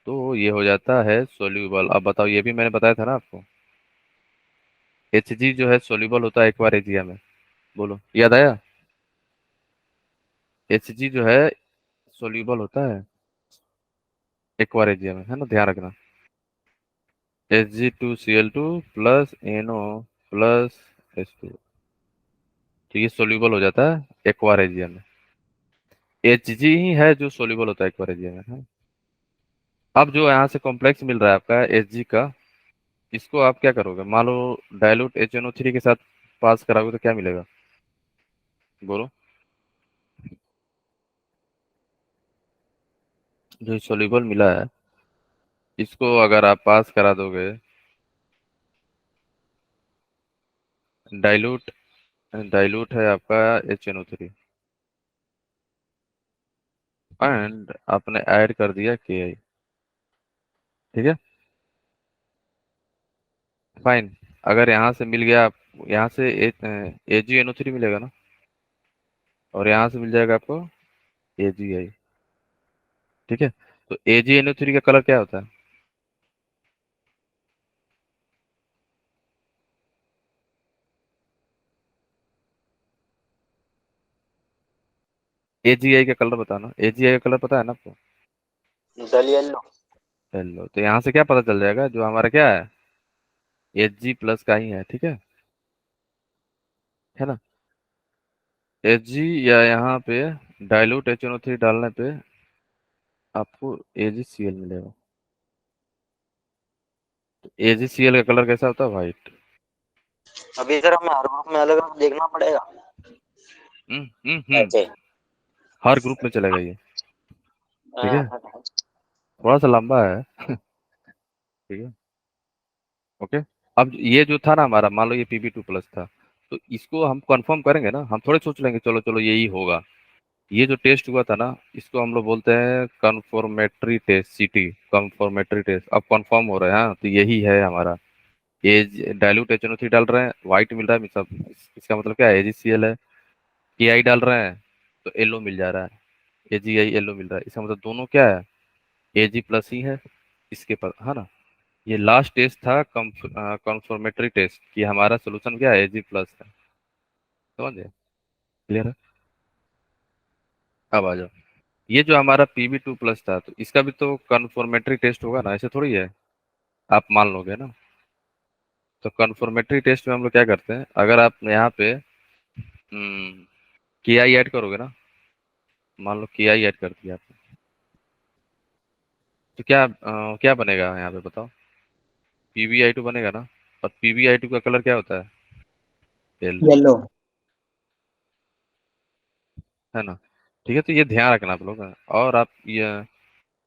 तो ये हो जाता है सोल्यूबल। अब बताओ, ये भी मैंने बताया था ना आपको, Hg जो है सोल्यूबल होता है एक्वा रेजिया में, बोलो याद आया? Hg जो है सोल्यूबल होता है एक्वा रेजिया में, है ना, ध्यान रखना। Hg2Cl2 plus NO plus H2, तो ये सोल्यूबल हो जाता है एक्वा रेजिया में। Hg ही है जो सोल्यूबल होता है एक्वा रेजिया में, है। अब जो यहाँ से कॉम्प्लेक्स मिल रहा है आपका Hg का, इसको आप क्या करोगे, मान लो डाइल्यूट HNO3 के साथ पास कराओगे तो क्या मिलेगा, बोलो? जो सोल्यूबल मिला है इसको अगर आप पास करा दोगे डाइल्यूट, डाइल्यूट है आपका HNO3, एंड आपने ऐड कर दिया Ki, ठीक है, फाइन। अगर यहाँ से मिल गया यहाँ से AgNO3 मिलेगा ना, और यहाँ से मिल जाएगा आपको AgI, ठीक है। तो AgNO3 का कलर क्या होता है, AgI का कलर बताना, AgI का कलर पता है ना आपको? डल येलो। येलो। तो यहाँ से क्या पता चल जाएगा, जो हमारा क्या है Hg प्लस का ही है, ठीक है ना। Hg या यहाँ पे डाइल्यूट HNO3 डालने पे आपको AgCl मिलेगा। तो AgCl का कलर कैसा होता है, व्हाइट। अभी सर हमें हर ग्रुप में अलग अलग देखना पड़ेगा हम्म, ऐसे। हर ग्रुप में चलेगा ये, ठीक है, हाँ, थोड़ा सा लंबा है, ठीक है, ओके। अब ये जो था ना हमारा, मान लो ये Pb2 प्लस था, तो इसको हम कंफर्म करेंगे ना, हम थोड़े सोच लेंगे चलो चलो यही होगा। ये जो टेस्ट हुआ था ना, इसको हम लोग बोलते हैं confirmatory test, CT, confirmatory test. अब कंफर्म हो रहा है, हाँ, तो यही है हमारा। एज डाइल्यूट HNO3 डाल रहे हैं, व्हाइट मिल रहा है, सब इसका मतलब क्या है, AgCl है। Ki डाल रहे हैं तो येलो मिल जा रहा है, AgI येलो मिल रहा है, इसका मतलब दोनों क्या है, Ag प्लस ही है इसके पर, है ना। ये लास्ट टेस्ट था कंफर्मेटरी टेस्ट कि हमारा सोल्यूशन क्या है, Ag प्लस है, समझ गए, क्लियर है। अब आ जाओ, ये जो हमारा Pb2 प्लस था, तो इसका भी तो कंफर्मेटरी टेस्ट होगा ना, ऐसे थोड़ी है आप मान लोगे ना। तो कंफर्मेटरी टेस्ट में हम लोग क्या करते हैं, अगर आप यहाँ पे Ki ऐड करोगे ना, मान लो Ki ऐड कर दिया आपने, तो क्या बनेगा यहाँ पे बताओ, Pbi2 बनेगा ना। और Pbi2 का कलर क्या होता है, येलो, येलो। है ना। ठीक है, तो ये ध्यान रखना आप लोग, और आप ये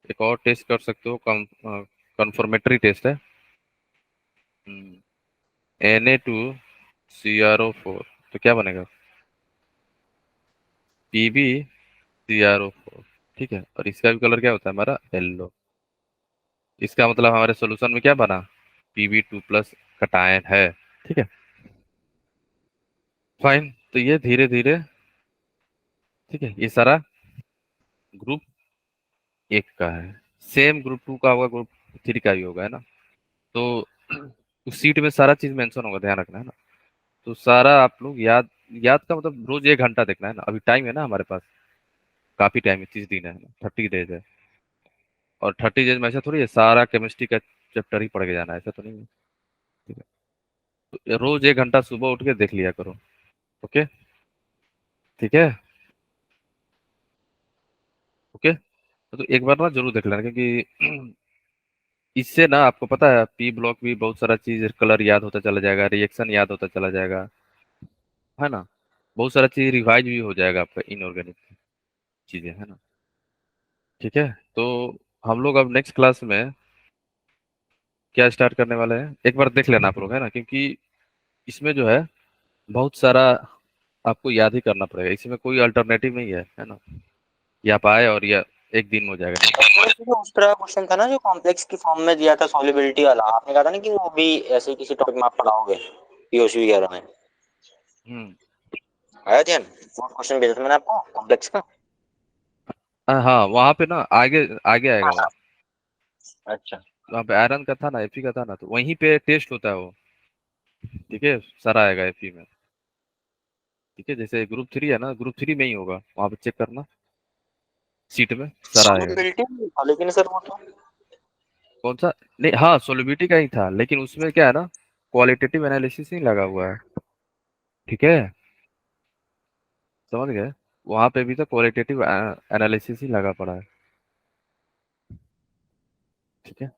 एक और टेस्ट कर सकते हो, कंफर्मेटरी टेस्ट है, Na2CrO4, तो क्या बनेगा, PbCrO4, ठीक है, और इसका भी कलर क्या होता है हमारा, येलो। इसका मतलब हमारे सॉल्यूशन में क्या बना, Pb2 प्लस कटायन है, ठीक है, फाइन। तो ये धीरे धीरे, ठीक है, ये सारा ग्रुप एक का है, सेम ग्रुप 2 का होगा, ग्रुप 3 का भी होगा, है ना। तो उस सीट में सारा चीज मेंशन होगा, ध्यान रखना, है ना। तो सारा आप लोग याद, याद का मतलब रोज 1 घंटा देखना है ना, अभी टाइम है ना हमारे पास, काफी टाइम है, 30 दिन है, 30 डेज है। और 30 डेज में ऐसा थोड़ी है सारा केमिस्ट्री का चैप्टर ही पढ़ के जाना है, ऐसा तो नहीं है, ठीक है। तो रोज 1 घंटा सुबह उठ के देख लिया करो, ओके, ठीक है, ओके। तो एक बार ना जरूर देख लेना, क्योंकि इससे ना आपको पता है पी ब्लॉक भी बहुत सारा चीज, कलर याद होता चला जाएगा, रिएक्शन याद होता चला जाएगा, है ना, बहुत सारा चीज रिवाइज भी हो जाएगा आपका, इनऑर्गेनिक चीजें, है ना, ठीक है। तो हम लोग अब नेक्स्ट क्लास में क्या स्टार्ट करने वाले हैं, एक बार देख लेना आप लोग, है ना, क्योंकि इसमें जो है बहुत सारा आपको याद ही करना पड़ेगा, इसमें कोई अल्टरनेटिव नहीं है ना। ये आप आए और ये एक दिन में हो जाएगा, नहीं। उस तरह क्वेश्चन था ना जो कॉम्प्लेक्स की फॉर्म में दिया था सॉल्युबिलिटी वाला, आपने कहा था ना कि वो भी ऐसे ही किसी टॉपिक में आप पढ़ाओगे पीओसी वगैरह में, हम्म। आया ध्यान? वो क्वेश्चन भेजा था मैंने आपको कॉम्प्लेक्स का। हाँ, वहाँ पे ना आगे आगे आएगा वो। अच्छा। वहाँ पे आयरन का था ना, एफी का था ना, तो वहीं पे टेस्ट होता है वो। ठीक है, सारा आएगा एफी में। ठीक है, जैसे ग्रुप 3 है ना, ग्रुप 3 में ही होगा, वहाँ पे चेक करना, सीट में सारा आएगा। सॉल्युबिलिटी था लेकिन सर वो तो कौन सा? नहीं, हाँ सोलिबिलिटी का ही था, लेकिन उसमें क्या है ना, क्वालिटेटिव एनालिसिस नहीं लगा हुआ है। ठीक है, समझ गए? वहां पे भी तो क्वालिटेटिव एनालिसिस ही लगा पड़ा है। ठीक है,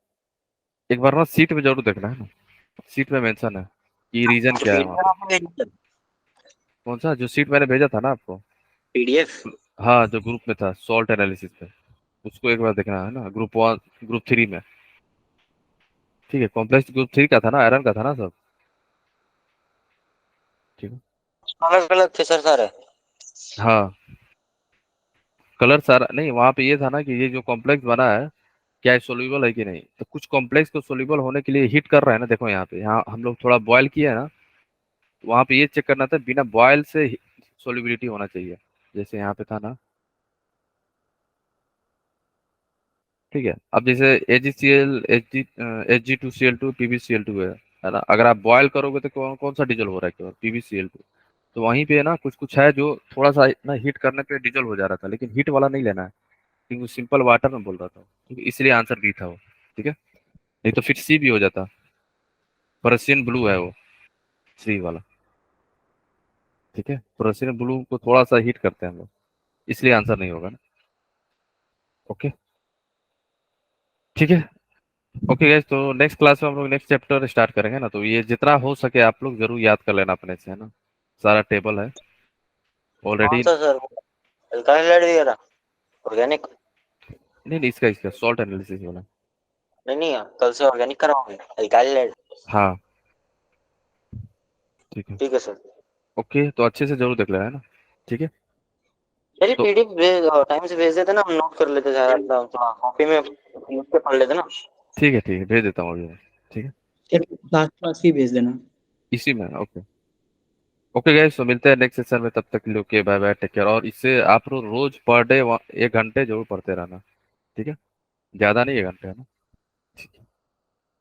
एक बार ना सीट में जरूर देखना है ना, सीट में मेंशन है कि रीजन क्या है वहाँ पे। कौन सा? जो सीट मैंने भेजा था ना आपको। पीडीएफ। हाँ, जो ग्रुप में था सॉल्ट एनालिसिस पे, उसको एक बार देखना है ना, ग्रुप 1 ग्रुप 3 में। ठीक है, कॉम्प्लेक्स ग्रुप 3 का था ना, आयरन का था ना सब। ठीक है। अलग अलग थे सर सारे। हाँ, कलर सारा नहीं, वहाँ पे ये था ना कि ये जो कॉम्प्लेक्स बना है, क्या ये सोल्यूबल है कि नहीं। तो कुछ कॉम्प्लेक्स को सोल्यूबल होने के लिए हीट कर रहा है ना, देखो यहाँ पे, यहाँ हम लोग थोड़ा बॉयल किया है ना, तो वहाँ पे ये चेक करना था बिना बॉयल से सोल्यूबिलिटी होना चाहिए, जैसे यहाँ पे था ना। ठीक है, अब जैसे AgCl Hg2Cl2 PbCl2 है ना, अगर आप बॉयल करोगे तो कौन कौन सा डिजोल्व हो रहा है? केवल PbCl2। तो वहीं पे ना कुछ कुछ है जो थोड़ा सा ना हीट करने पे डिजोल्व हो जा रहा था, लेकिन हीट वाला नहीं लेना है, क्योंकि सिंपल वाटर में बोल रहा था, ठीक है? इसलिए आंसर बी था वो। ठीक है, नहीं तो फिर सी भी हो जाता। पर्सियन ब्लू है वो, सी वाला। ठीक है, पर्सियन ब्लू को थोड़ा सा हीट करते हैं हम लोग, इसलिए आंसर नहीं होगा ना। ओके, ठीक है। ओके गाइस, तो नेक्स्ट क्लास में हम लोग नेक्स्ट चैप्टर स्टार्ट करेंगे ना, तो ये जितना हो सके आप लोग जरूर याद कर लेना अपने से, है ना। सारा टेबल है कौन ऑलरेडी। सा सर? अल्काइल वगैरह, ऑर्गेनिक? नहीं नहीं, इसका इसका सॉल्ट एनालिसिस वाला। नहीं नहीं, कल से ऑर्गेनिक कराओगे अल्काइल? हाँ, ठीक है। ठीक है सर। ओके, तो अच्छे से जरूर देख लेना, है ना। ठीक है, चलिए तो पीडीएफ भेज, टाइम से भेज देते ना, हम नोट कर लेते सारा अपना, थोड़ा कॉपी में लिख के पढ़ लेते ना। ठीक है, भेज देता हूँ अभी मैं। ठीक है, लास्ट क्लास ही भेज देना। इसी में। ओके। ओके गाइस, तो मिलते हैं नेक्स्ट सेशन में, तब तक के लिए okay, bye bye, take care. और इससे आप लोग रोज पर डे 1 घंटे जरूर पढ़ते रहना। ठीक है, ज्यादा नहीं, 1 घंटे, है ना।